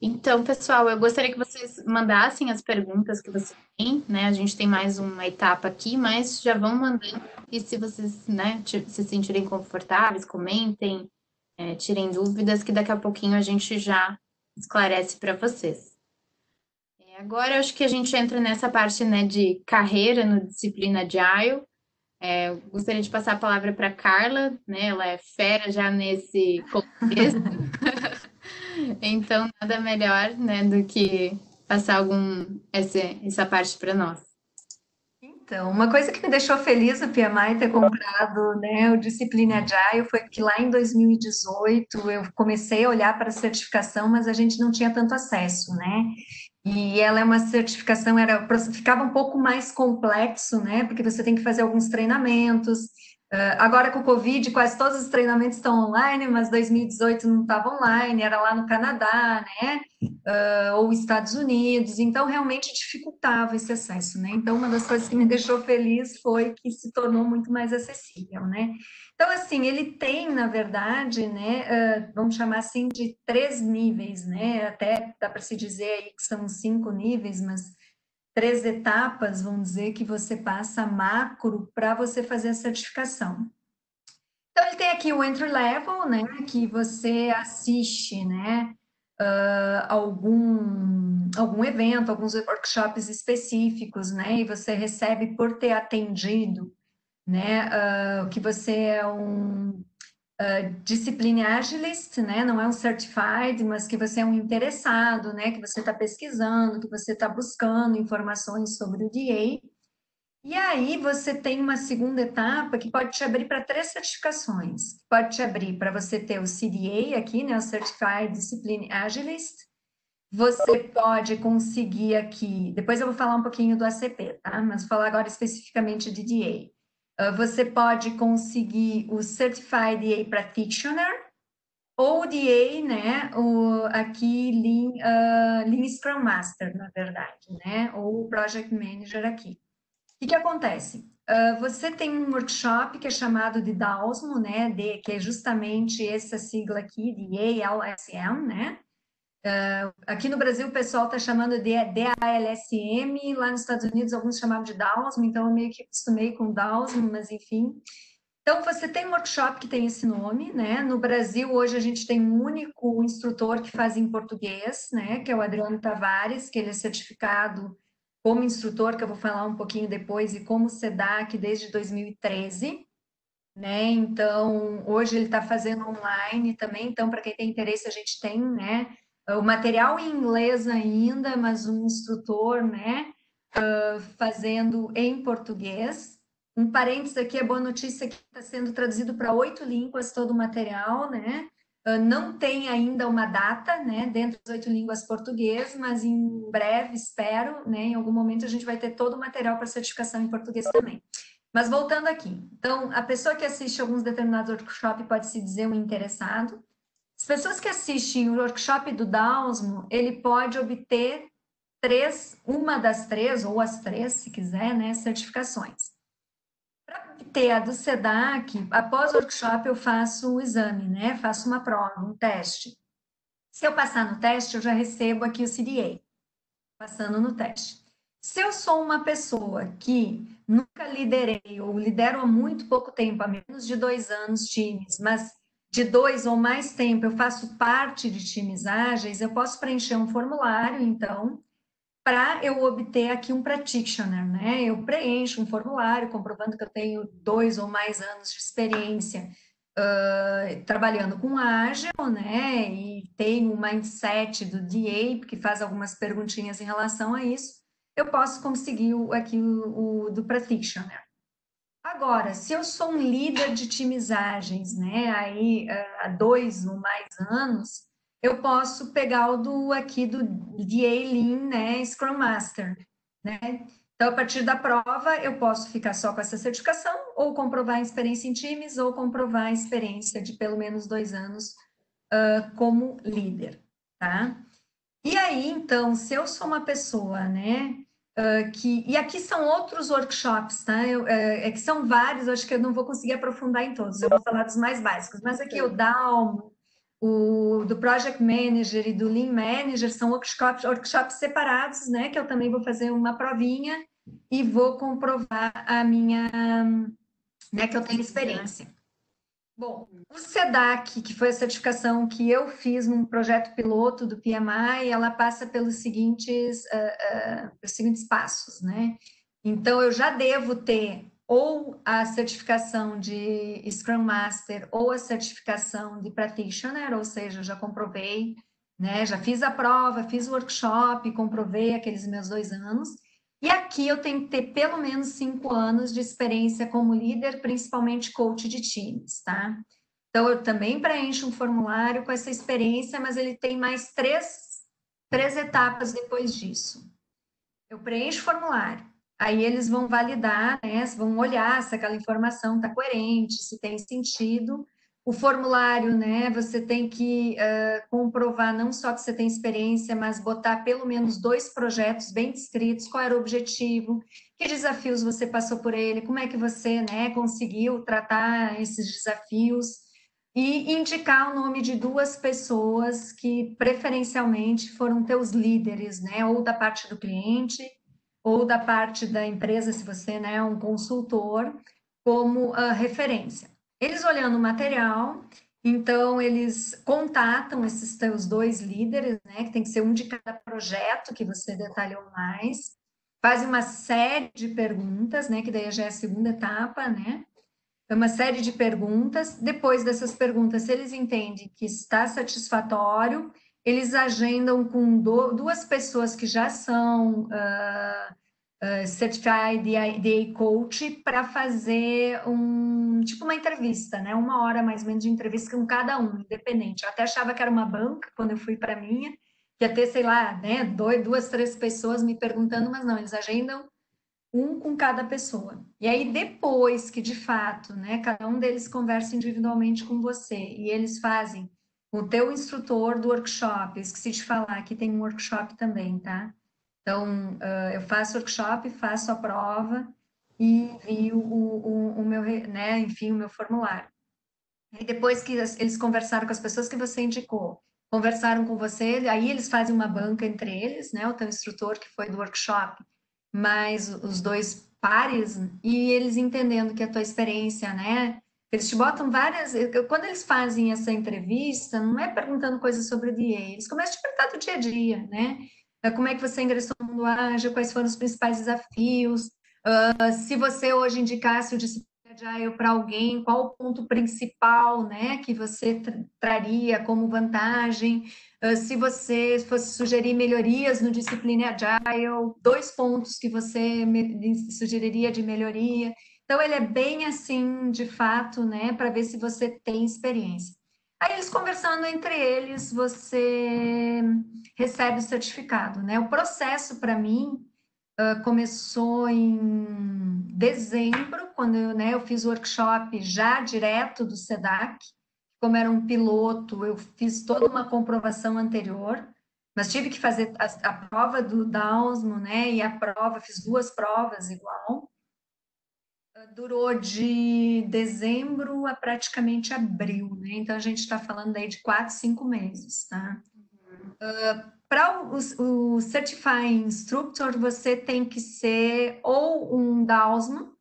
Então, pessoal, eu gostaria que vocês mandassem as perguntas que vocês têm, né? A gente tem mais uma etapa aqui, mas já vão mandando. E se vocês, né, se sentirem confortáveis, comentem, tirem dúvidas, que daqui a pouquinho a gente já esclarece para vocês. Agora, eu acho que a gente entra nessa parte, né, de carreira no Disciplina Agile. Eu gostaria de passar a palavra para Carla, né? Ela é fera já nesse contexto. Então, nada melhor, né, do que passar essa parte para nós. Então, uma coisa que me deixou feliz o PMI ter comprado, né, o Disciplina Agile foi que lá em 2018 eu comecei a olhar para a certificação, mas a gente não tinha tanto acesso, né? E ela é uma certificação, ficava um pouco mais complexo, né? Porque você tem que fazer alguns treinamentos. Agora com o Covid, quase todos os treinamentos estão online, mas 2018 não estava online, era lá no Canadá, né? Ou Estados Unidos, então realmente dificultava esse acesso, né? Então, uma das coisas que me deixou feliz foi que se tornou muito mais acessível, né? Então, assim, ele tem, na verdade, né, vamos chamar assim de 3 níveis, né? Até dá para se dizer aí que são 5 níveis, mas 3 etapas, vamos dizer, que você passa macro para você fazer a certificação. Então, ele tem aqui o entry level, né, que você assiste, né, algum evento, alguns workshops específicos, né, e você recebe por ter atendido, né, que você é um discipline agilist, né, não é um certified, mas que você é um interessado, né, que você está pesquisando, que você está buscando informações sobre o DA. E aí você tem uma segunda etapa que pode te abrir para 3 certificações. Pode te abrir para você ter o CDA aqui, né, o Certified Discipline Agilist. Você pode conseguir aqui, depois eu vou falar um pouquinho do ACP, tá? Mas vou falar agora especificamente de DA. Você pode conseguir o Certified DA Practitioner ou o DA, né, aqui Lean Scrum Master, na verdade, né, ou o Project Manager aqui. O que acontece? Você tem um workshop que é chamado de DAOSMO, né? Que é justamente essa sigla aqui, de ALSM, né? Aqui no Brasil o pessoal está chamando de DALSM, lá nos Estados Unidos alguns chamavam de DAOSMO, então eu meio que acostumei com DAOSMO, mas enfim. Então você tem um workshop que tem esse nome, né? No Brasil hoje a gente tem um único instrutor que faz em português, né? Que é o Adriano Tavares, que ele é certificado como instrutor, que eu vou falar um pouquinho depois, e como SEDAC desde 2013, né? Então, hoje ele está fazendo online também, então, para quem tem interesse, a gente tem, né? O material em inglês ainda, mas um instrutor, né? Fazendo em português. Um parênteses aqui, a boa notícia é que está sendo traduzido para 8 línguas todo o material, né? Não tem ainda uma data, né, dentro das 8 línguas português, mas em breve, espero, né, em algum momento a gente vai ter todo o material para certificação em português também. Mas voltando aqui, então, a pessoa que assiste alguns determinados workshops pode se dizer um interessado. As pessoas que assistem o workshop do DAOSMO, ele pode obter uma das 3, ou as 3, se quiser, né, certificações. Para obter a do SEDAC, após o workshop eu faço o exame, né? Faço uma prova, um teste. Se eu passar no teste, eu já recebo aqui o CDA, passando no teste. Se eu sou uma pessoa que nunca liderei ou lidero há muito pouco tempo, há menos de 2 anos, times, mas de 2 ou mais tempo eu faço parte de times ágeis, eu posso preencher um formulário, então, para eu obter aqui um practitioner, né? Eu preencho um formulário comprovando que eu tenho 2 ou mais anos de experiência trabalhando com ágil, né? E tenho um mindset do DA, que faz algumas perguntinhas em relação a isso. Eu posso conseguir aqui o do practitioner. Agora, se eu sou um líder de times ágeis, né, aí há 2 ou mais anos, eu posso pegar o do aqui do DA Lean, né, Scrum Master, né? Então, a partir da prova, eu posso ficar só com essa certificação, ou comprovar a experiência em times, ou comprovar a experiência de pelo menos 2 anos como líder, tá? E aí, então, se eu sou uma pessoa, né, e aqui são outros workshops, tá? É que são vários, eu acho que eu não vou conseguir aprofundar em todos, eu vou falar dos mais básicos, mas aqui o Dalmo, o do Project Manager e do Lean Manager são workshops separados, né, que eu também vou fazer uma provinha e vou comprovar a minha, né, que eu tenho experiência. Bom, o SEDAC, que foi a certificação que eu fiz num projeto piloto do PMI, ela passa pelos seguintes passos, né? Então, eu já devo ter ou a certificação de Scrum Master ou a certificação de Practitioner, ou seja, eu já comprovei, né? Já fiz a prova, fiz o workshop, comprovei aqueles meus 2 anos. E aqui eu tenho que ter pelo menos 5 anos de experiência como líder, principalmente coach de times, tá? Então, eu também preencho um formulário com essa experiência, mas ele tem mais três etapas depois disso. Eu preencho o formulário, aí eles vão validar, né? Vão olhar se aquela informação está coerente, se tem sentido. O formulário, né? Você tem que comprovar não só que você tem experiência, mas botar pelo menos 2 projetos bem descritos, qual era o objetivo, que desafios você passou por ele, como é que você, né, conseguiu tratar esses desafios, e indicar o nome de 2 pessoas que preferencialmente foram teus líderes, né, ou da parte do cliente, ou da parte da empresa, se você, né, é um consultor, como referência. Eles olhando o material, então eles contatam esses teus 2 líderes, né, que tem que ser um de cada projeto que você detalhou mais, fazem uma série de perguntas, né, que daí já é a segunda etapa, né, é uma série de perguntas. Depois dessas perguntas, se eles entendem que está satisfatório, eles agendam com 2 pessoas que já são Certified DA Coach para fazer tipo uma entrevista, né? 1 hora mais ou menos de entrevista com cada um, independente. Eu até achava que era uma banca quando eu fui para a minha, que ia ter, sei lá, né, 2, 3 pessoas me perguntando, mas não, eles agendam um com cada pessoa. E aí, depois que, de fato, né, cada um deles conversa individualmente com você e eles fazem o teu instrutor do workshop, esqueci de falar, aqui tem um workshop também, tá? Então, eu faço workshop, faço a prova e envio o meu, né, enfim, o meu formulário. E depois que eles conversaram com as pessoas que você indicou, conversaram com você, aí eles fazem uma banca entre eles, né, o teu instrutor que foi do workshop, mais os 2 pares, e eles entendendo que a tua experiência, né, eles te botam várias... Quando eles fazem essa entrevista, não é perguntando coisas sobre o DA, eles começam a te perguntar do dia a dia, né? Como é que você ingressou no mundo ágil, quais foram os principais desafios, se você hoje indicasse o disciplina de Agile para alguém, qual o ponto principal, né, que você traria como vantagem, se você fosse sugerir melhorias no disciplina Agile, 2 pontos que você sugeriria de melhoria. Então, ele é bem assim, de fato, né, para ver se você tem experiência. Aí, eles conversando entre eles, você recebe o certificado, né? O processo, para mim, começou em dezembro, quando eu fiz o workshop já direto do SEDAC. Como era um piloto, eu fiz toda uma comprovação anterior, mas tive que fazer a prova do Dalsmo, né? E a prova, fiz 2 provas igual. Durou de dezembro a praticamente abril, né? Então a gente está falando aí de 4, 5 meses, tá? Para o Certifying Instructor, você tem que ser ou um Dalsmo,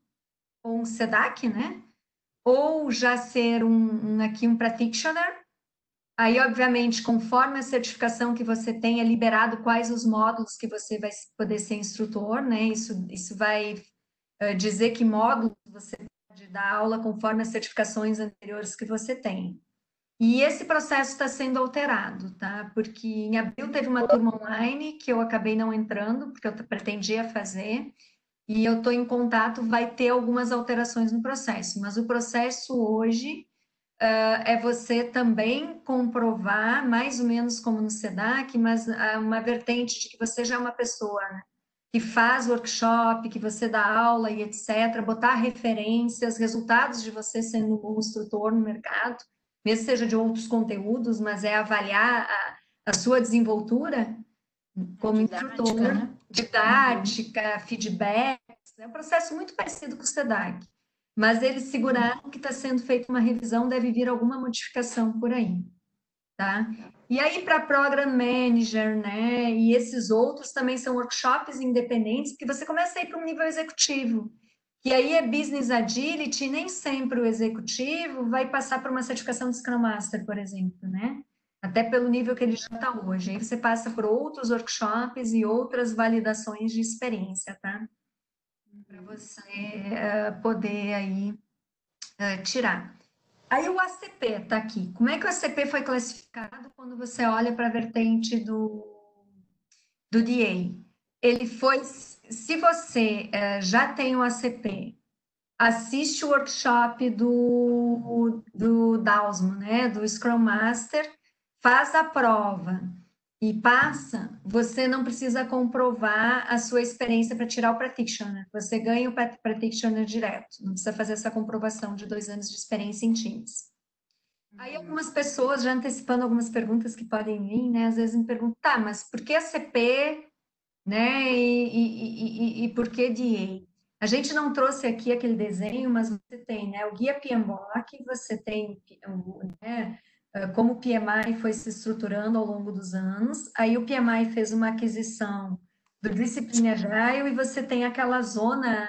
ou um SEDAC, né? Ou já ser aqui um Practitioner. Aí, obviamente, conforme a certificação que você tem, é liberado quais os módulos que você vai poder ser instrutor, né? Isso vai dizer que módulos você pode dar aula conforme as certificações anteriores que você tem. E esse processo está sendo alterado, tá? Porque em abril teve uma turma online que eu acabei não entrando, porque eu pretendia fazer, e eu estou em contato, vai ter algumas alterações no processo, mas o processo hoje é você também comprovar, mais ou menos como no SEDAC, mas uma vertente de que você já é uma pessoa, né, que faz workshop, que você dá aula e etc., botar referências, resultados de você sendo um bom instrutor no mercado, mesmo seja de outros conteúdos, mas é avaliar a sua desenvoltura como instrutor, né? didática, feedbacks, é um processo muito parecido com o SEDAC, mas eles seguraram que está sendo feita uma revisão, deve vir alguma modificação por aí, tá? E aí, para Program Manager, né, e esses outros também são workshops independentes, que você começa a ir para um nível executivo, que aí é Business Agility, e nem sempre o executivo vai passar por uma certificação de Scrum Master, por exemplo, né? Até pelo nível que ele já está hoje. Aí você passa por outros workshops e outras validações de experiência, tá? Para você poder aí tirar. Aí o ACP está aqui. Como é que o ACP foi classificado quando você olha para a vertente do DA? Ele foi, se você já tem o ACP, assiste o workshop do Dalsmo, né, do Scrum Master, faz a prova e passa, você não precisa comprovar a sua experiência para tirar o practitioner. Você ganha o practitioner direto, não precisa fazer essa comprovação de 2 anos de experiência em times. Aí algumas pessoas, já antecipando algumas perguntas que podem vir, né, às vezes me perguntam, tá, mas por que a CP, né, e por que DA? A gente não trouxe aqui aquele desenho, mas você tem, né, o guia PMBOK, você tem, né, como o PMI foi se estruturando ao longo dos anos, aí o PMI fez uma aquisição do Discipline Agile e você tem aquela zona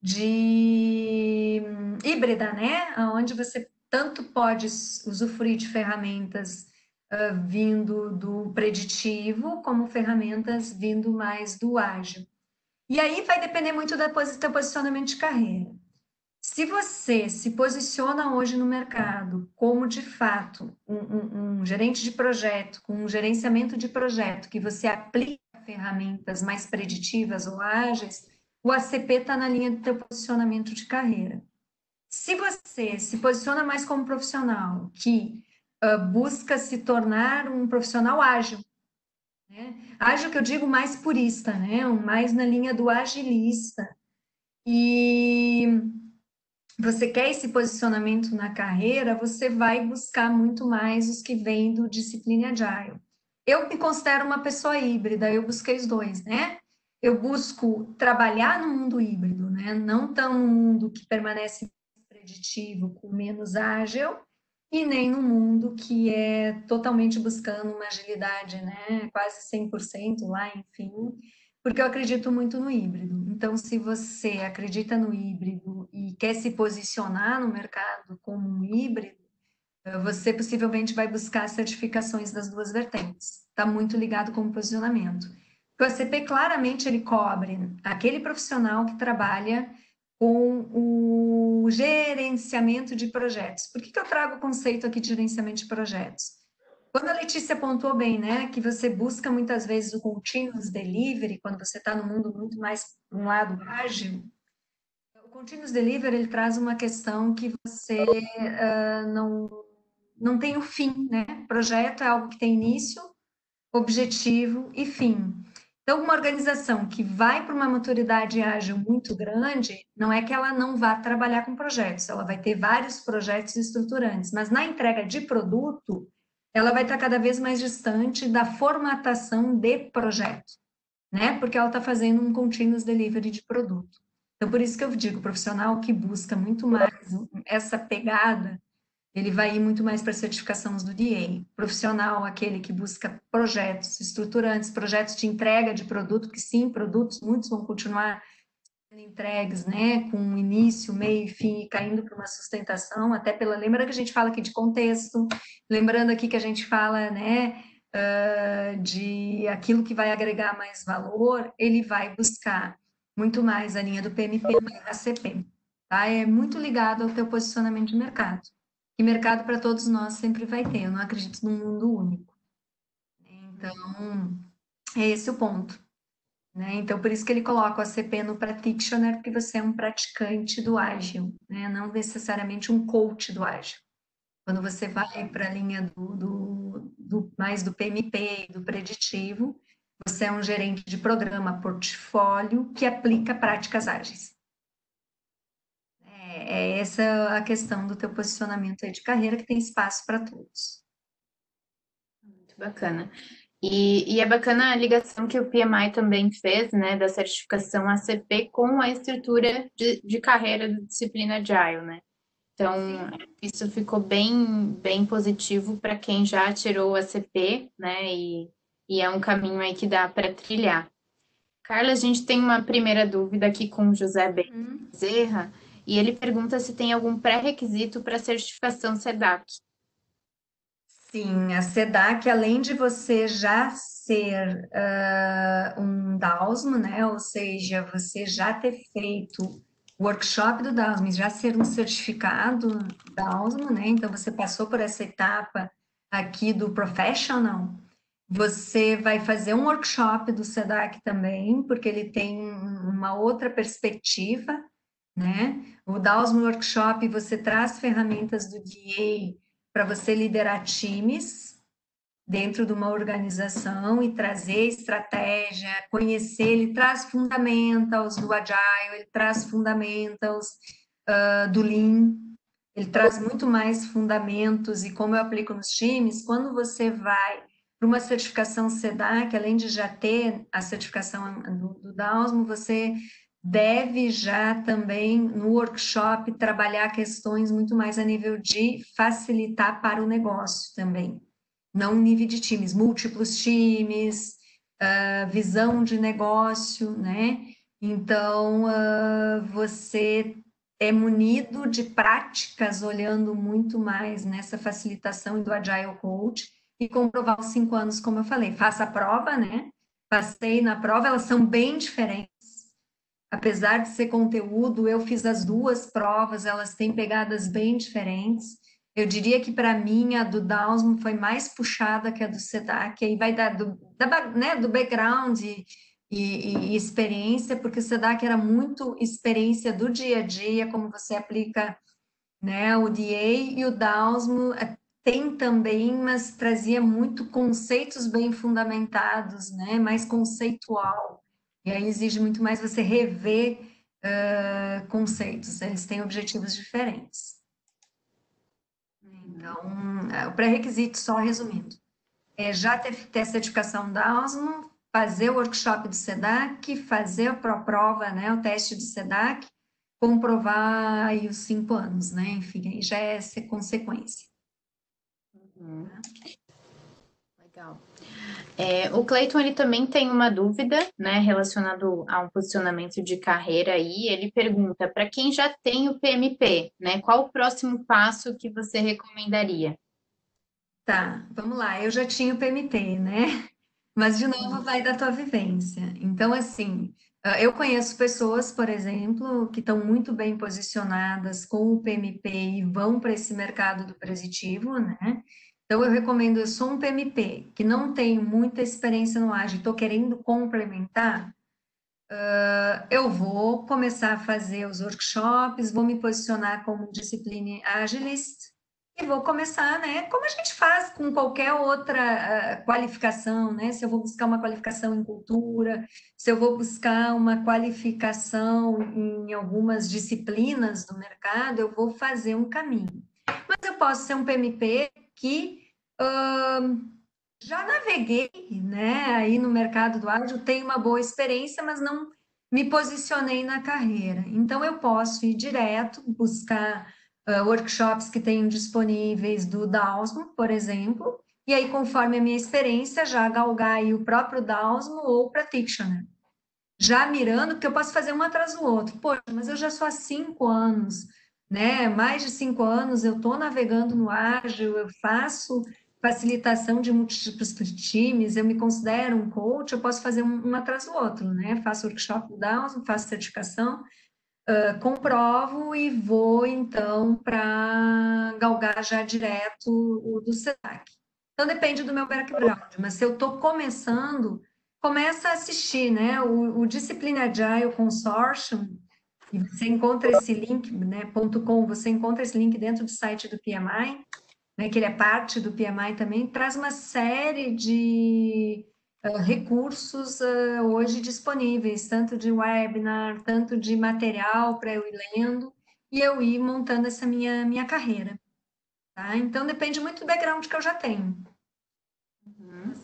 de híbrida, né, onde você tanto pode usufruir de ferramentas vindo do preditivo, como ferramentas vindo mais do ágil. E aí vai depender muito do teu posicionamento de carreira. Se você se posiciona hoje no mercado como, de fato, um gerente de projeto, com um gerenciamento de projeto, que você aplica ferramentas mais preditivas ou ágeis, o ACP está na linha do teu posicionamento de carreira. Se você se posiciona mais como profissional, que busca se tornar um profissional ágil, né? Ágil que eu digo mais purista, né? Mais na linha do agilista, e você quer esse posicionamento na carreira, você vai buscar muito mais os que vêm do Discipline Agile. Eu me considero uma pessoa híbrida, eu busquei os dois, né? Eu busco trabalhar no mundo híbrido, né? Não tão no mundo que permanece preditivo, com menos ágil, e nem no mundo que é totalmente buscando uma agilidade, né? Quase 100% lá, enfim, porque eu acredito muito no híbrido. Então, se você acredita no híbrido e quer se posicionar no mercado como um híbrido, você possivelmente vai buscar certificações das duas vertentes. Está muito ligado com o posicionamento. O ACP claramente ele cobre aquele profissional que trabalha com o gerenciamento de projetos. Por que eu trago o conceito aqui de gerenciamento de projetos? Quando a Letícia apontou bem, né, que você busca muitas vezes o continuous delivery, quando você está no mundo muito mais para um lado ágil, o continuous delivery ele traz uma questão que você não tem o fim, né? Projeto é algo que tem início, objetivo e fim. Então, uma organização que vai para uma maturidade ágil muito grande, não é que ela não vá trabalhar com projetos, ela vai ter vários projetos estruturantes, mas na entrega de produto, ela vai estar cada vez mais distante da formatação de projeto, né? Porque ela está fazendo um continuous delivery de produto. Então, por isso que eu digo, o profissional que busca muito mais essa pegada, ele vai ir muito mais para certificações do DA. Profissional, aquele que busca projetos estruturantes, projetos de entrega de produto, que sim, produtos, muitos vão continuar sendo entregues, né, com início, meio e fim, e caindo para uma sustentação, até pela, lembrando que a gente fala aqui de contexto, lembrando aqui que a gente fala, né, de aquilo que vai agregar mais valor, ele vai buscar muito mais a linha do PMP e ACP, tá? É muito ligado ao teu posicionamento de mercado. E mercado para todos nós sempre vai ter, eu não acredito num mundo único. Então, é esse o ponto. né? Então, por isso que ele coloca o ACP no Practitioner, porque você é um praticante do ágil, né? Não necessariamente um coach do ágil. Quando você vai para a linha mais do PMP, do preditivo, você é um gerente de programa, portfólio, que aplica práticas ágeis. É essa a questão do teu posicionamento aí de carreira, que tem espaço para todos. Muito bacana. E é bacana a ligação que o PMI também fez, né, da certificação ACP com a estrutura de carreira da disciplina Agile, né? Então, isso ficou bem positivo para quem já tirou o ACP, né? E é um caminho aí que dá para trilhar. Carla, a gente tem uma primeira dúvida aqui com o José Bezerra, e ele pergunta se tem algum pré-requisito para a certificação SEDAC. Sim, a SEDAC, além de você já ser um DAOSMO, né? Ou seja, você já ter feito o workshop do DAOSMO, já ser um certificado DAOSMO, né? Então, você passou por essa etapa aqui do Professional, você vai fazer um workshop do SEDAC também, porque ele tem uma outra perspectiva, né? O DAOSMO Workshop, você traz ferramentas do DA para você liderar times dentro de uma organização e trazer estratégia, conhecer, ele traz fundamentals do Agile, ele traz fundamentals do Lean, ele traz muito mais fundamentos e como eu aplico nos times, quando você vai para uma certificação SEDAC, além de já ter a certificação do DAOSMO, você deve já também no workshop trabalhar questões muito mais a nível de facilitar para o negócio também, não nível de times, múltiplos times, visão de negócio, né? Então, você é munido de práticas, olhando muito mais nessa facilitação do Agile Coach e comprovar os 5 anos, como eu falei. Faça a prova, né? Passei na prova, elas são bem diferentes. Apesar de ser conteúdo, eu fiz as 2 provas, elas têm pegadas bem diferentes. Eu diria que para mim a do DAOSMO foi mais puxada que a do SEDAC, aí vai dar do background e experiência, porque o SEDAC era muito experiência do dia a dia, como você aplica, né, o DA, e o DAOSMO tem também, mas trazia muito conceitos bem fundamentados, né, mais conceitual, e aí exige muito mais você rever conceitos, eles têm objetivos diferentes. Então, o pré-requisito, só resumindo, é já ter a certificação da OSMO, fazer o workshop do SEDAC, fazer a prova, né, o teste do SEDAC, comprovar aí os 5 anos, né, enfim, aí já é consequência. Legal. O Cleiton, ele também tem uma dúvida, né, relacionado a um posicionamento de carreira aí. Ele pergunta, para quem já tem o PMP, né, qual o próximo passo que você recomendaria? Tá, vamos lá, eu já tinha o PMT, né? Mas, de novo, vai da tua vivência. Então, assim, eu conheço pessoas, por exemplo, que estão muito bem posicionadas com o PMP e vão para esse mercado do positivo, né? Então, eu recomendo, eu sou um PMP que não tenho muita experiência no ágil, estou querendo complementar, eu vou começar a fazer os workshops, vou me posicionar como discipline agilist e vou começar, né, como a gente faz com qualquer outra qualificação, né? Se eu vou buscar uma qualificação em cultura, se eu vou buscar uma qualificação em algumas disciplinas do mercado, eu vou fazer um caminho. Mas eu posso ser um PMP que já naveguei, né, aí no mercado do áudio, tenho uma boa experiência, mas não me posicionei na carreira. Então, eu posso ir direto, buscar workshops que tenham disponíveis do DAOSMO, por exemplo, e aí, conforme a minha experiência, já galgar aí o próprio DAOSMO ou Practitioner. Já mirando, porque eu posso fazer um atrás do outro. Poxa, mas eu já sou há 5 anos, né? Mais de 5 anos eu estou navegando no ágil, eu faço facilitação de múltiplos times, eu me considero um coach, eu posso fazer um atrás do outro, né? Faço workshop do Downs, faço certificação, comprovo e vou, então, para galgar já direto o do SEDAC. Então, depende do meu background, mas se eu estou começando, começa a assistir, né? O Discipline Agile Consortium, e você encontra esse link, né, .com, você encontra esse link dentro do site do PMI, né, que ele é parte do PMI também, traz uma série de recursos hoje disponíveis, tanto de webinar, tanto de material para eu ir lendo, e eu ir montando essa minha carreira. Tá? Então, depende muito do background que eu já tenho.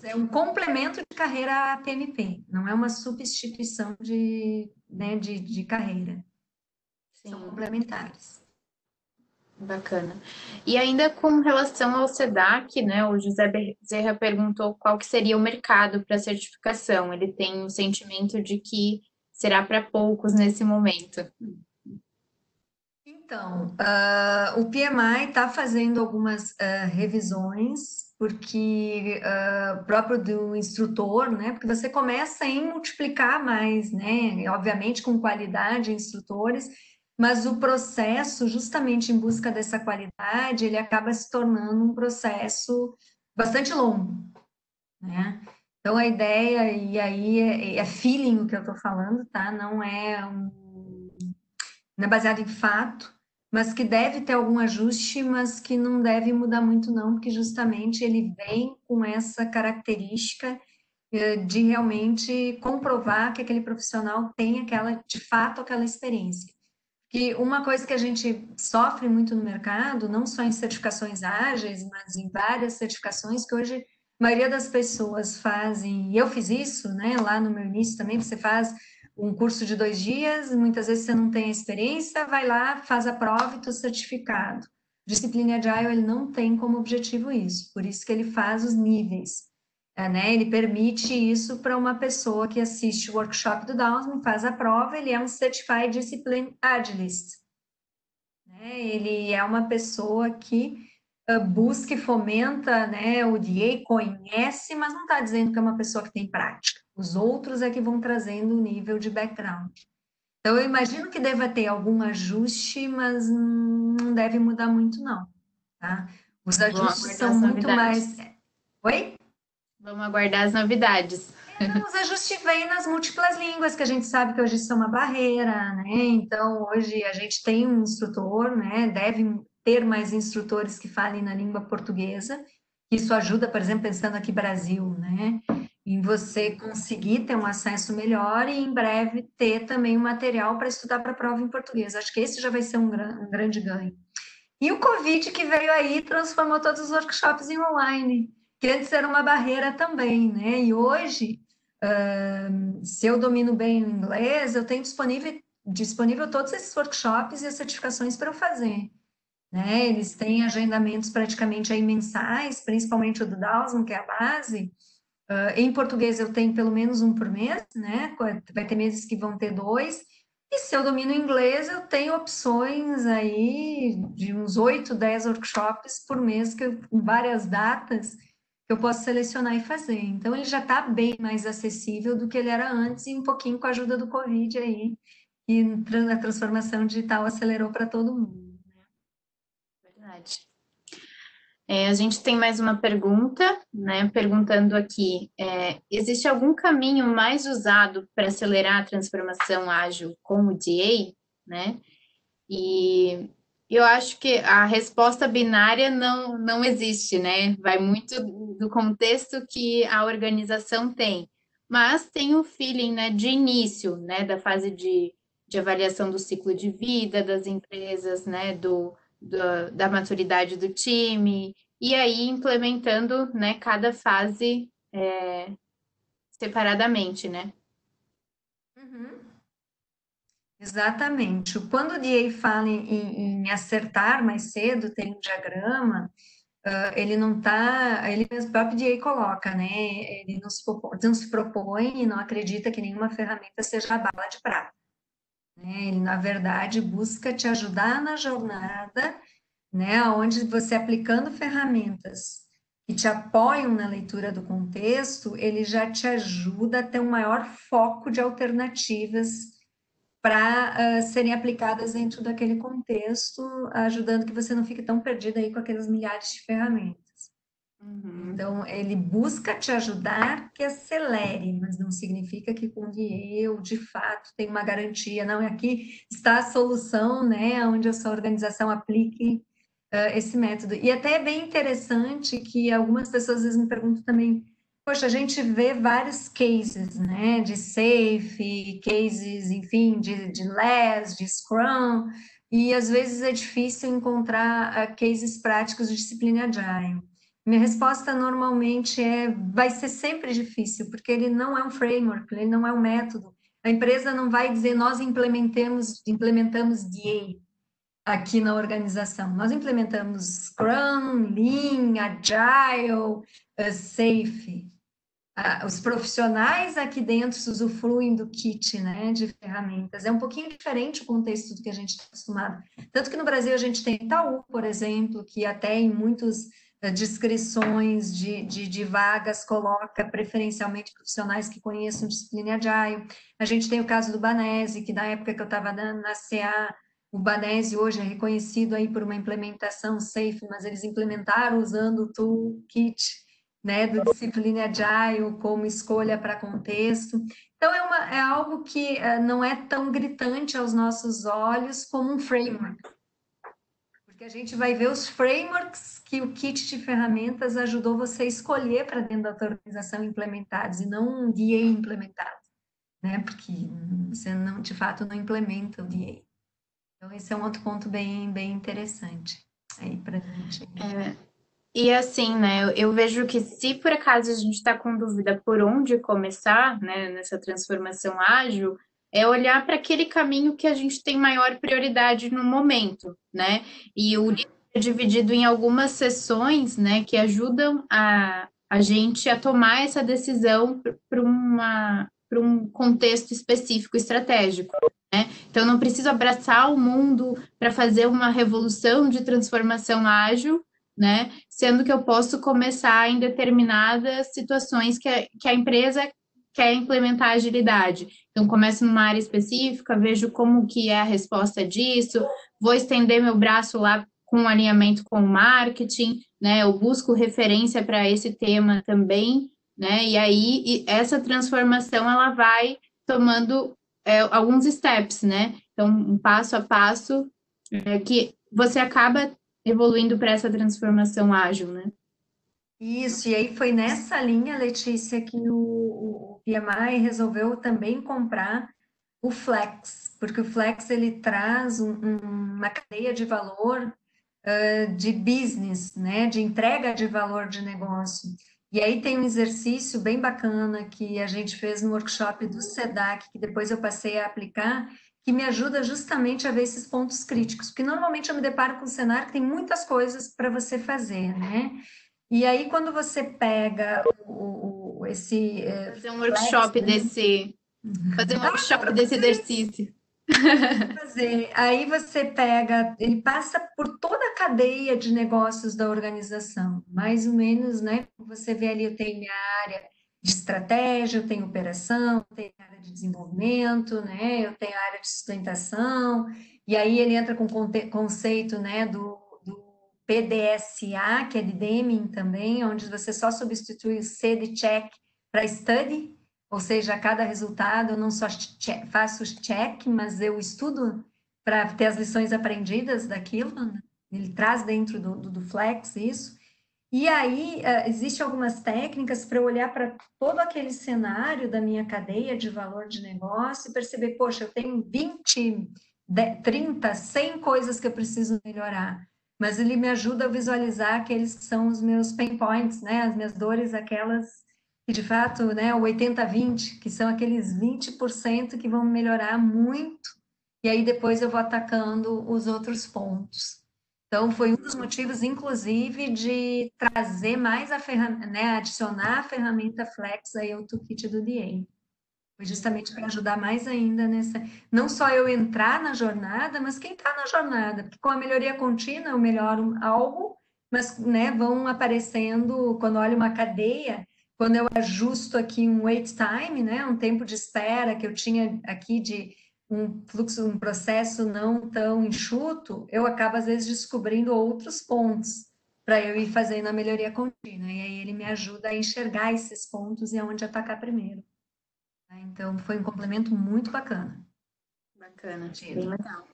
É um complemento de carreira à PMP, não é uma substituição né, de carreira. São Sim, complementares. bacana. E ainda com relação ao SEDAC, né, o José Bezerra perguntou qual que seria o mercado para certificação. Ele tem o sentimento de que será para poucos nesse momento. Então, o PMI está fazendo algumas revisões, porque próprio do instrutor, né? Porque você começa em multiplicar mais, né? Obviamente com qualidade, instrutores, mas o processo, justamente em busca dessa qualidade, ele acaba se tornando um processo bastante longo, né? Então, a ideia, e aí é feeling o que eu estou falando, tá? Não é baseado em fato, mas que deve ter algum ajuste, mas que não deve mudar muito não, porque justamente ele vem com essa característica de realmente comprovar que aquele profissional tem de fato, aquela experiência. Que uma coisa que a gente sofre muito no mercado, não só em certificações ágeis, mas em várias certificações que hoje a maioria das pessoas fazem, e eu fiz isso, né, lá no meu início também, você faz um curso de 2 dias, muitas vezes você não tem experiência, vai lá, faz a prova e está certificado. Disciplina Agile, ele não tem como objetivo isso, por isso que ele faz os níveis. Né? Ele permite isso para uma pessoa que assiste o workshop do Downsman, faz a prova, ele é um Certified Discipline Agilist. Né? Ele é uma pessoa que busca e fomenta, né, o DA, conhece, mas não está dizendo que é uma pessoa que tem prática. Os outros é que vão trazendo o nível de background. Então, eu imagino que deva ter algum ajuste, mas não deve mudar muito, não. Tá? Os ajustes são muito mais... Oi? Vamos aguardar as novidades. Não, os ajustes vêm nas múltiplas línguas, que a gente sabe que hoje isso é uma barreira, né? Então, hoje a gente tem um instrutor, né? Deve ter mais instrutores que falem na língua portuguesa. Isso ajuda, por exemplo, pensando aqui Brasil, né? Em você conseguir ter um acesso melhor e em breve ter também um material para estudar para a prova em português. Acho que esse já vai ser um grande ganho. E o Covid que veio aí transformou todos os workshops em online, que antes era uma barreira também, né? E hoje, se eu domino bem o inglês, eu tenho disponível todos esses workshops e as certificações para eu fazer. Né? Eles têm agendamentos praticamente aí mensais, principalmente o do Dawson, que é a base. Em português eu tenho pelo menos um por mês, né? Vai ter meses que vão ter 2. E se eu domino inglês, eu tenho opções aí de uns 8, 10 workshops por mês, com várias datas, que eu posso selecionar e fazer. Então, ele já está bem mais acessível do que ele era antes, e um pouquinho com a ajuda do Covid aí, e a transformação digital acelerou para todo mundo. Verdade. A gente tem mais uma pergunta, né? Perguntando aqui: existe algum caminho mais usado para acelerar a transformação ágil com o DA, né? E eu acho que a resposta binária não existe, né? Vai muito do contexto que a organização tem. Mas tem o feeling, né, de início, né, da fase de avaliação do ciclo de vida das empresas, né, da maturidade do time, e aí implementando, né, cada fase separadamente, né? Uhum. Exatamente. Quando o DA fala em acertar mais cedo, tem um diagrama, ele não está, ele mesmo, o próprio DA coloca, né? Ele não se propõe e não acredita que nenhuma ferramenta seja a bala de prata. Né? Ele, na verdade, busca te ajudar na jornada, né? Onde você aplicando ferramentas que te apoiam na leitura do contexto, ele já te ajuda a ter um maior foco de alternativas para serem aplicadas dentro daquele contexto, ajudando que você não fique tão perdida aí com aqueles milhares de ferramentas. Uhum. Então, ele busca te ajudar que acelere, mas não significa que com eu, de fato, tenho uma garantia. Não, aqui está a solução, né, onde a sua organização aplique esse método. E até é bem interessante que algumas pessoas às vezes me perguntam também, poxa, a gente vê vários cases, né, de SAFe, cases, enfim, de LeSS, de Scrum, e às vezes é difícil encontrar cases práticos de disciplina Agile. Minha resposta normalmente vai ser sempre difícil, porque ele não é um framework, ele não é um método. A empresa não vai dizer, nós implementamos DA aqui na organização. Nós implementamos Scrum, Lean, Agile, Safe. Os profissionais aqui dentro usufruem do kit, né, de ferramentas. É um pouquinho diferente o contexto do que a gente está acostumado. Tanto que no Brasil a gente tem Itaú, por exemplo, que até em muitas descrições de vagas coloca preferencialmente profissionais que conheçam disciplina Agile. A gente tem o caso do Banese, que na época que eu estava na CA, o Banese hoje é reconhecido aí por uma implementação safe, mas eles implementaram usando o toolkit, né, do Discipline Agile como escolha para contexto. Então, é algo que não é tão gritante aos nossos olhos como um framework. Porque a gente vai ver os frameworks que o kit de ferramentas ajudou você a escolher para dentro da tua organização implementados, e não um DA implementado, né? Porque você, não, de fato, não implementa o DA. Então, esse é um outro ponto bem interessante aí para a gente. E assim, né, eu vejo que se por acaso a gente está com dúvida por onde começar, né, nessa transformação ágil, é olhar para aquele caminho que a gente tem maior prioridade no momento, né? E o livro é dividido em algumas sessões, né, que ajudam a gente a tomar essa decisão para um contexto específico estratégico. Né? Então, não preciso abraçar o mundo para fazer uma revolução de transformação ágil, né? Sendo que eu posso começar em determinadas situações que a empresa quer implementar agilidade. Então, começo numa área específica, vejo como que é a resposta disso, vou estender meu braço lá com um alinhamento com o marketing, né? Eu busco referência para esse tema também, né? E aí, essa transformação, ela vai tomando alguns steps, né? Então, um passo a passo, que você acaba evoluindo para essa transformação ágil, né? Isso, e aí foi nessa linha, Letícia, que o PMI resolveu também comprar o Flex, porque o Flex ele traz uma cadeia de valor de business, né, de entrega de valor de negócio. E aí tem um exercício bem bacana que a gente fez no workshop do SEDAC, que depois eu passei a aplicar, que me ajuda justamente a ver esses pontos críticos, porque normalmente eu me deparo com um cenário que tem muitas coisas para você fazer, né? E aí, quando você pega esse. Fazer um workshop desse. Fazer um workshop desse exercício. Fazer. Aí você pega, ele passa por toda a cadeia de negócios da organização, mais ou menos, né? Você vê ali, eu tenho minha área de estratégia, eu tenho operação, eu tenho área de desenvolvimento, né? Eu tenho a área de sustentação, e aí ele entra com o conceito, né, do PDSA, que é de Deming também, onde você só substitui o C de check para study, ou seja, a cada resultado eu não só faço check, mas eu estudo para ter as lições aprendidas daquilo, né? Ele traz dentro do Flex isso. E aí, existem algumas técnicas para eu olhar para todo aquele cenário da minha cadeia de valor de negócio e perceber, poxa, eu tenho 20, 30, 100 coisas que eu preciso melhorar. Mas ele me ajuda a visualizar aqueles que são os meus pain points, né? As minhas dores, aquelas que de fato, né, o 80-20, que são aqueles 20% que vão melhorar muito, e aí depois eu vou atacando os outros pontos. Então, foi um dos motivos, inclusive, de trazer mais a ferramenta, né, adicionar a ferramenta Flex aí ao toolkit do DA. Foi justamente para ajudar mais ainda nessa, não só eu entrar na jornada, mas quem está na jornada, porque com a melhoria contínua eu melhoro algo, mas, né, vão aparecendo, quando olho uma cadeia, quando eu ajusto aqui um wait time, né, um tempo de espera que eu tinha aqui de um fluxo, um processo não tão enxuto, eu acabo às vezes descobrindo outros pontos para eu ir fazendo a melhoria contínua. E aí ele me ajuda a enxergar esses pontos e aonde atacar primeiro. Então, foi um complemento muito bacana. Bacana, bem legal.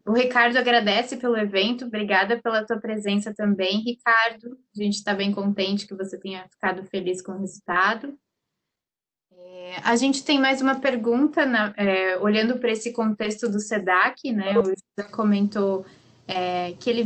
O Ricardo agradece pelo evento, obrigada pela tua presença também, Ricardo. A gente está bem contente que você tenha ficado feliz com o resultado. A gente tem mais uma pergunta, olhando para esse contexto do SEDAC, né? O José comentou que ele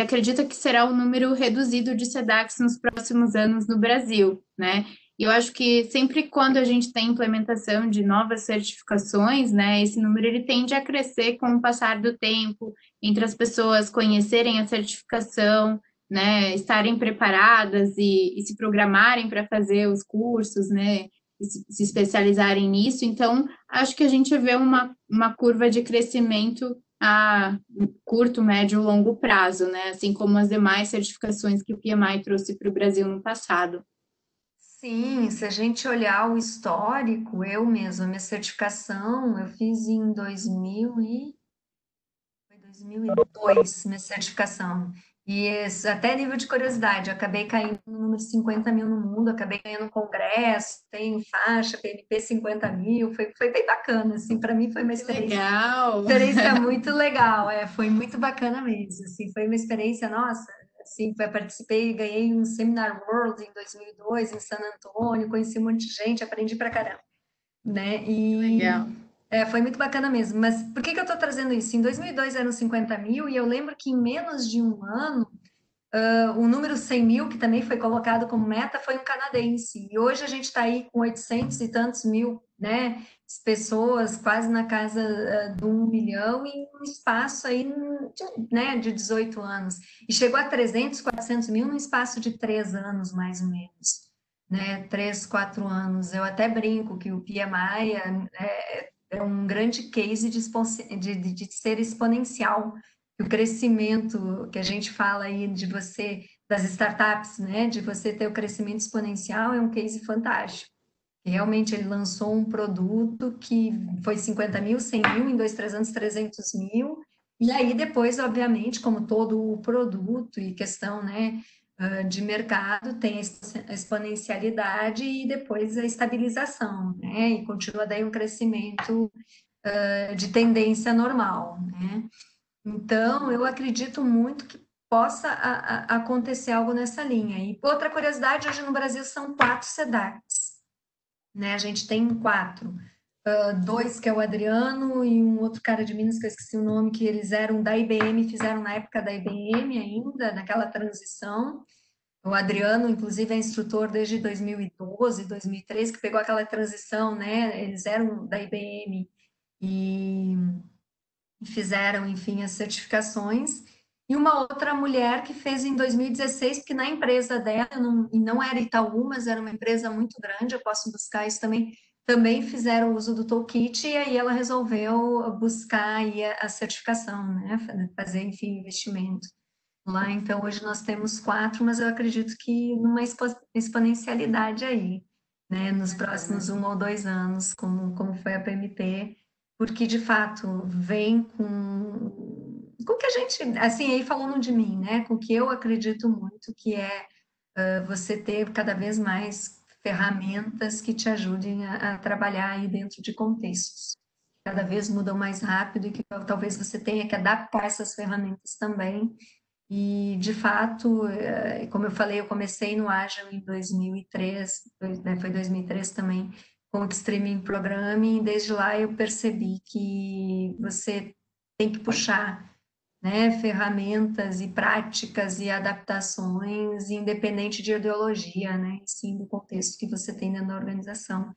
acredita que será um número reduzido de SEDACs nos próximos anos no Brasil, né? E eu acho que sempre quando a gente tem implementação de novas certificações, né, esse número ele tende a crescer com o passar do tempo, entre as pessoas conhecerem a certificação, né, estarem preparadas e se programarem para fazer os cursos, né, se especializarem nisso. Então, acho que a gente vê uma curva de crescimento a curto, médio, longo prazo, né, assim como as demais certificações que o PMI trouxe para o Brasil no passado. Sim, se a gente olhar o histórico, eu mesma, minha certificação, eu fiz em 2002, minha certificação. E até nível de curiosidade, eu acabei caindo no número 50 mil no mundo, acabei ganhando um congresso, tenho faixa, PNP 50 mil, foi bem bacana, assim, para mim foi uma experiência muito legal, foi muito bacana mesmo, assim, foi uma experiência, nossa, assim, participei, ganhei um Seminar World em 2002 em San Antônio, conheci um monte de gente, aprendi pra caramba, né? Legal. Foi muito bacana mesmo. Mas por que eu estou trazendo isso? Em 2002 eram 50 mil e eu lembro que em menos de um ano o número 100 mil, que também foi colocado como meta, foi um canadense. E hoje a gente está aí com 800 e tantos mil, né, pessoas, quase na casa de 1 milhão, em um espaço aí, né, de 18 anos. E chegou a 300, 400 mil num espaço de 3 anos, mais ou menos. Né, 3, 4 anos. Eu até brinco que o PMI é um grande case de ser exponencial. O crescimento que a gente fala aí de você, das startups, né, de você ter o crescimento exponencial, é um case fantástico. Realmente ele lançou um produto que foi 50 mil, 100 mil, em 2, 3 anos, 300 mil, e aí depois, obviamente, como todo o produto e questão, né, de mercado, tem a exponencialidade e depois a estabilização, né, e continua daí um crescimento de tendência normal, né. Então, eu acredito muito que possa acontecer algo nessa linha. E outra curiosidade, hoje no Brasil são 4 SEDACs, né? A gente tem 4. 2 que é o Adriano e um outro cara de Minas que eu esqueci o nome, que eles eram da IBM, fizeram na época da IBM ainda, naquela transição. O Adriano, inclusive, é instrutor desde 2012, 2013, que pegou aquela transição, né? Eles eram da IBM e fizeram, enfim, as certificações. E uma outra mulher que fez em 2016, porque na empresa dela, e não era Itaú, mas era uma empresa muito grande, eu posso buscar isso também fizeram uso do Toolkit, e aí ela resolveu buscar aí a certificação, né? Fazer, enfim, investimento lá. Então, hoje nós temos 4, mas eu acredito que numa exponencialidade aí, né? Nos próximos 1 ou 2 anos, como foi a PMP, porque de fato vem com o que a gente, assim, aí falando de mim, né? Com o que eu acredito muito, que é você ter cada vez mais ferramentas que te ajudem a trabalhar aí dentro de contextos que cada vez mudam mais rápido e que talvez você tenha que adaptar essas ferramentas também. E, de fato, como eu falei, eu comecei no Agile em 2003, né, foi 2003 também, com o Streaming Programming, e desde lá eu percebi que você tem que puxar, né, ferramentas e práticas e adaptações, independente de ideologia, né, e sim do contexto que você tem dentro da organização.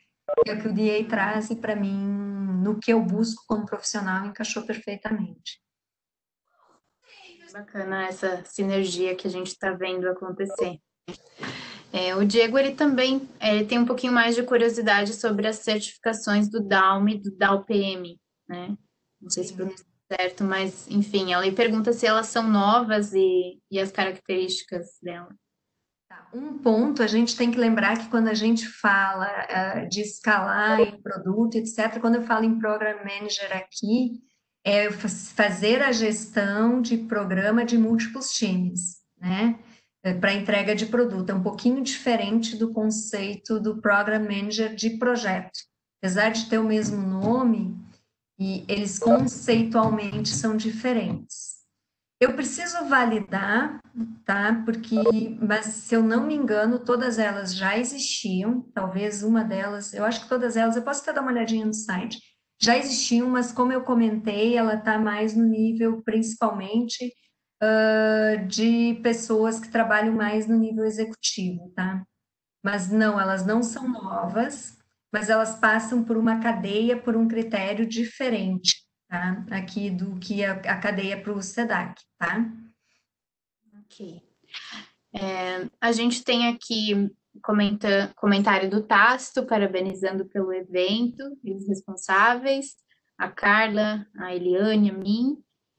É o que o DA traz e, para mim, no que eu busco como profissional, encaixou perfeitamente. Bacana essa sinergia que a gente está vendo acontecer. O Diego, ele também tem um pouquinho mais de curiosidade sobre as certificações do DALM e do DALPM, né? Não sei se pronuncio certo, mas, enfim, ela pergunta se elas são novas e as características dela. Um ponto, a gente tem que lembrar que quando a gente fala de escalar em produto, etc., quando eu falo em Program Manager aqui, é fazer a gestão de programa de múltiplos times, né? Para entrega de produto. É um pouquinho diferente do conceito do Program Manager de projeto. Apesar de ter o mesmo nome, e eles conceitualmente são diferentes. Eu preciso validar, tá? Mas se eu não me engano, todas elas já existiam. Talvez uma delas, eu acho que todas elas, eu posso até dar uma olhadinha no site. Já existiam, mas como eu comentei, ela está mais no nível, principalmente, de pessoas que trabalham mais no nível executivo, tá? Mas não, elas não são novas, mas elas passam por uma cadeia, por um critério diferente, tá? Aqui do que a cadeia para o SEDAC, tá? Ok. A gente tem aqui comentário do Tasto, parabenizando pelo evento, e os responsáveis, a Carla, a Eliane, a mim,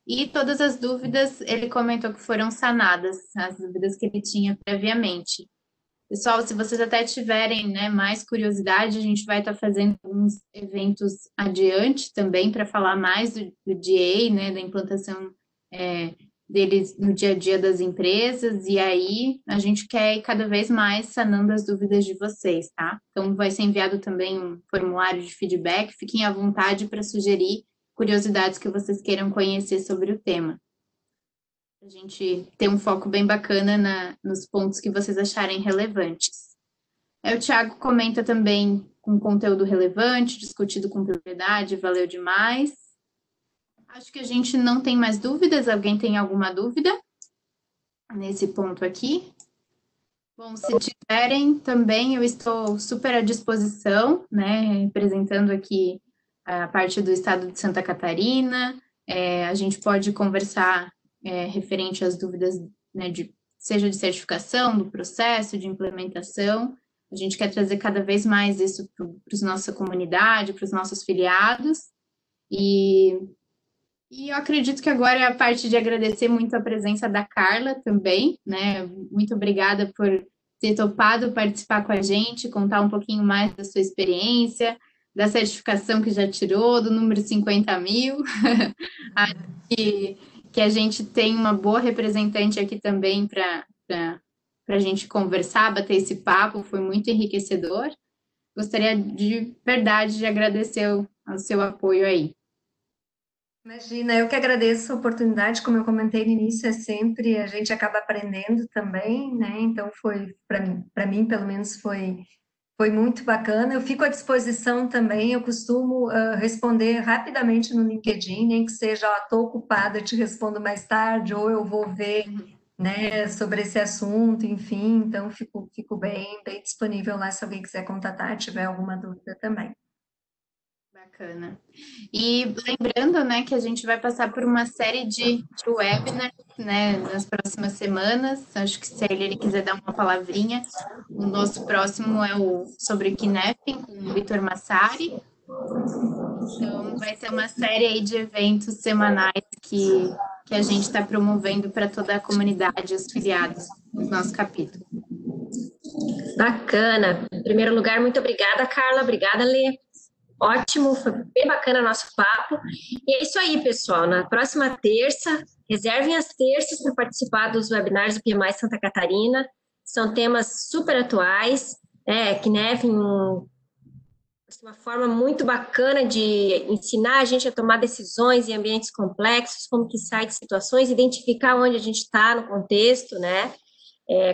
e todas as dúvidas, ele comentou que foram sanadas, as dúvidas que ele tinha previamente. Pessoal, se vocês até tiverem, né, mais curiosidade, a gente vai estar fazendo alguns eventos adiante também para falar mais do DA, né, da implantação deles no dia a dia das empresas, e aí a gente quer ir cada vez mais sanando as dúvidas de vocês, tá? Então vai ser enviado também um formulário de feedback, fiquem à vontade para sugerir curiosidades que vocês queiram conhecer sobre o tema. A gente ter um foco bem bacana nos pontos que vocês acharem relevantes. O Thiago comenta também com conteúdo relevante, discutido com propriedade, valeu demais. Acho que a gente não tem mais dúvidas. Alguém tem alguma dúvida nesse ponto aqui? Bom, se tiverem também, eu estou super à disposição, né, representando aqui a parte do estado de Santa Catarina. A gente pode conversar referente às dúvidas, né, seja de certificação, do processo, de implementação. A gente quer trazer cada vez mais isso para a nossa comunidade, para os nossos filiados. E eu acredito que agora é a parte de agradecer muito a presença da Carla também, né? Muito obrigada por ter topado participar com a gente, contar um pouquinho mais da sua experiência, da certificação que já tirou, do número 50.000. Que a gente tem uma boa representante aqui também para a gente conversar, bater esse papo, foi muito enriquecedor. Gostaria de verdade de agradecer o seu apoio aí. Imagina, eu que agradeço a oportunidade, como eu comentei no início, é sempre a gente acaba aprendendo também, né? Então foi para mim, pelo menos foi muito bacana. Eu fico à disposição também, eu costumo responder rapidamente no LinkedIn, nem que seja, estou ocupada, eu te respondo mais tarde, ou eu vou ver, né, sobre esse assunto, enfim. Então fico bem disponível lá se alguém quiser contatar, tiver alguma dúvida também. Bacana. E lembrando, né, que a gente vai passar por uma série de webinars, né, nas próximas semanas. Acho que se ele quiser dar uma palavrinha, o nosso próximo é o sobre Kinefin, com o Vitor Massari. Então, vai ser uma série aí de eventos semanais que a gente está promovendo para toda a comunidade, os filiados do nosso capítulo. Bacana. Em primeiro lugar, muito obrigada, Carla. Obrigada, Lê. Ótimo, foi bem bacana nosso papo. E é isso aí, pessoal. Na próxima terça, reservem as terças para participar dos webinars do PMI Santa Catarina. São temas super atuais, né? Kinefin, uma forma muito bacana de ensinar a gente a tomar decisões em ambientes complexos, como que sai de situações, identificar onde a gente está no contexto, né?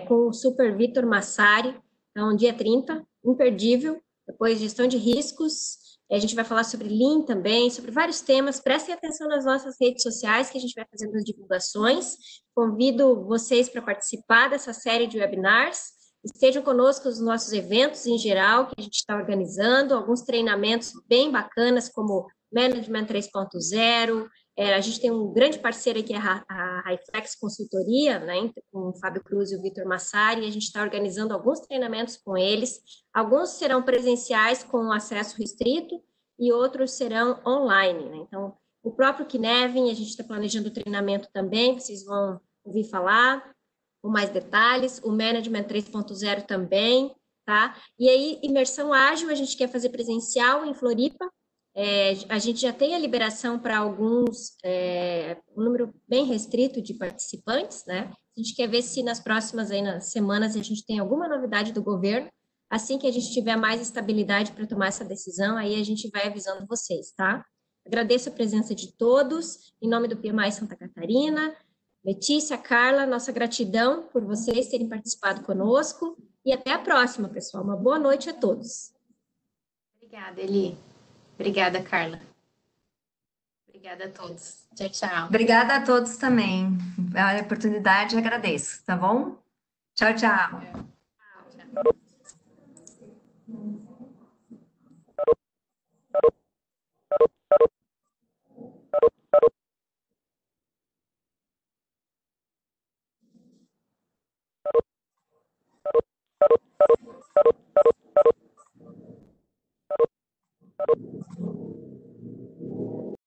Com o Super Vitor Massari, então, dia 30, imperdível. Depois, gestão de riscos. A gente vai falar sobre Lean também, sobre vários temas. Prestem atenção nas nossas redes sociais, que a gente vai fazendo as divulgações. Convido vocês para participar dessa série de webinars. Estejam conosco nos nossos eventos em geral, que a gente está organizando, alguns treinamentos bem bacanas, como Management 3.0. A gente tem um grande parceiro aqui, a Highflex Consultoria, né, com o Fábio Cruz e o Vitor Massari, e a gente está organizando alguns treinamentos com eles. Alguns serão presenciais com acesso restrito e outros serão online, né? Então, o próprio Kinevin, a gente está planejando o treinamento também, vocês vão ouvir falar com mais detalhes, o Management 3.0 também, tá? E aí, imersão ágil, a gente quer fazer presencial em Floripa, A gente já tem a liberação para alguns, um número bem restrito de participantes, né? A gente quer ver se nas próximas aí, nas semanas a gente tem alguma novidade do governo. Assim que a gente tiver mais estabilidade para tomar essa decisão, aí a gente vai avisando vocês, tá? Agradeço a presença de todos, em nome do PMI Santa Catarina, Letícia, Carla, nossa gratidão por vocês terem participado conosco e até a próxima, pessoal. Uma boa noite a todos. Obrigada, Eli. Obrigada, Carla. Obrigada a todos. Tchau, tchau. Obrigada a todos também. A oportunidade agradeço, tá bom? Tchau, tchau.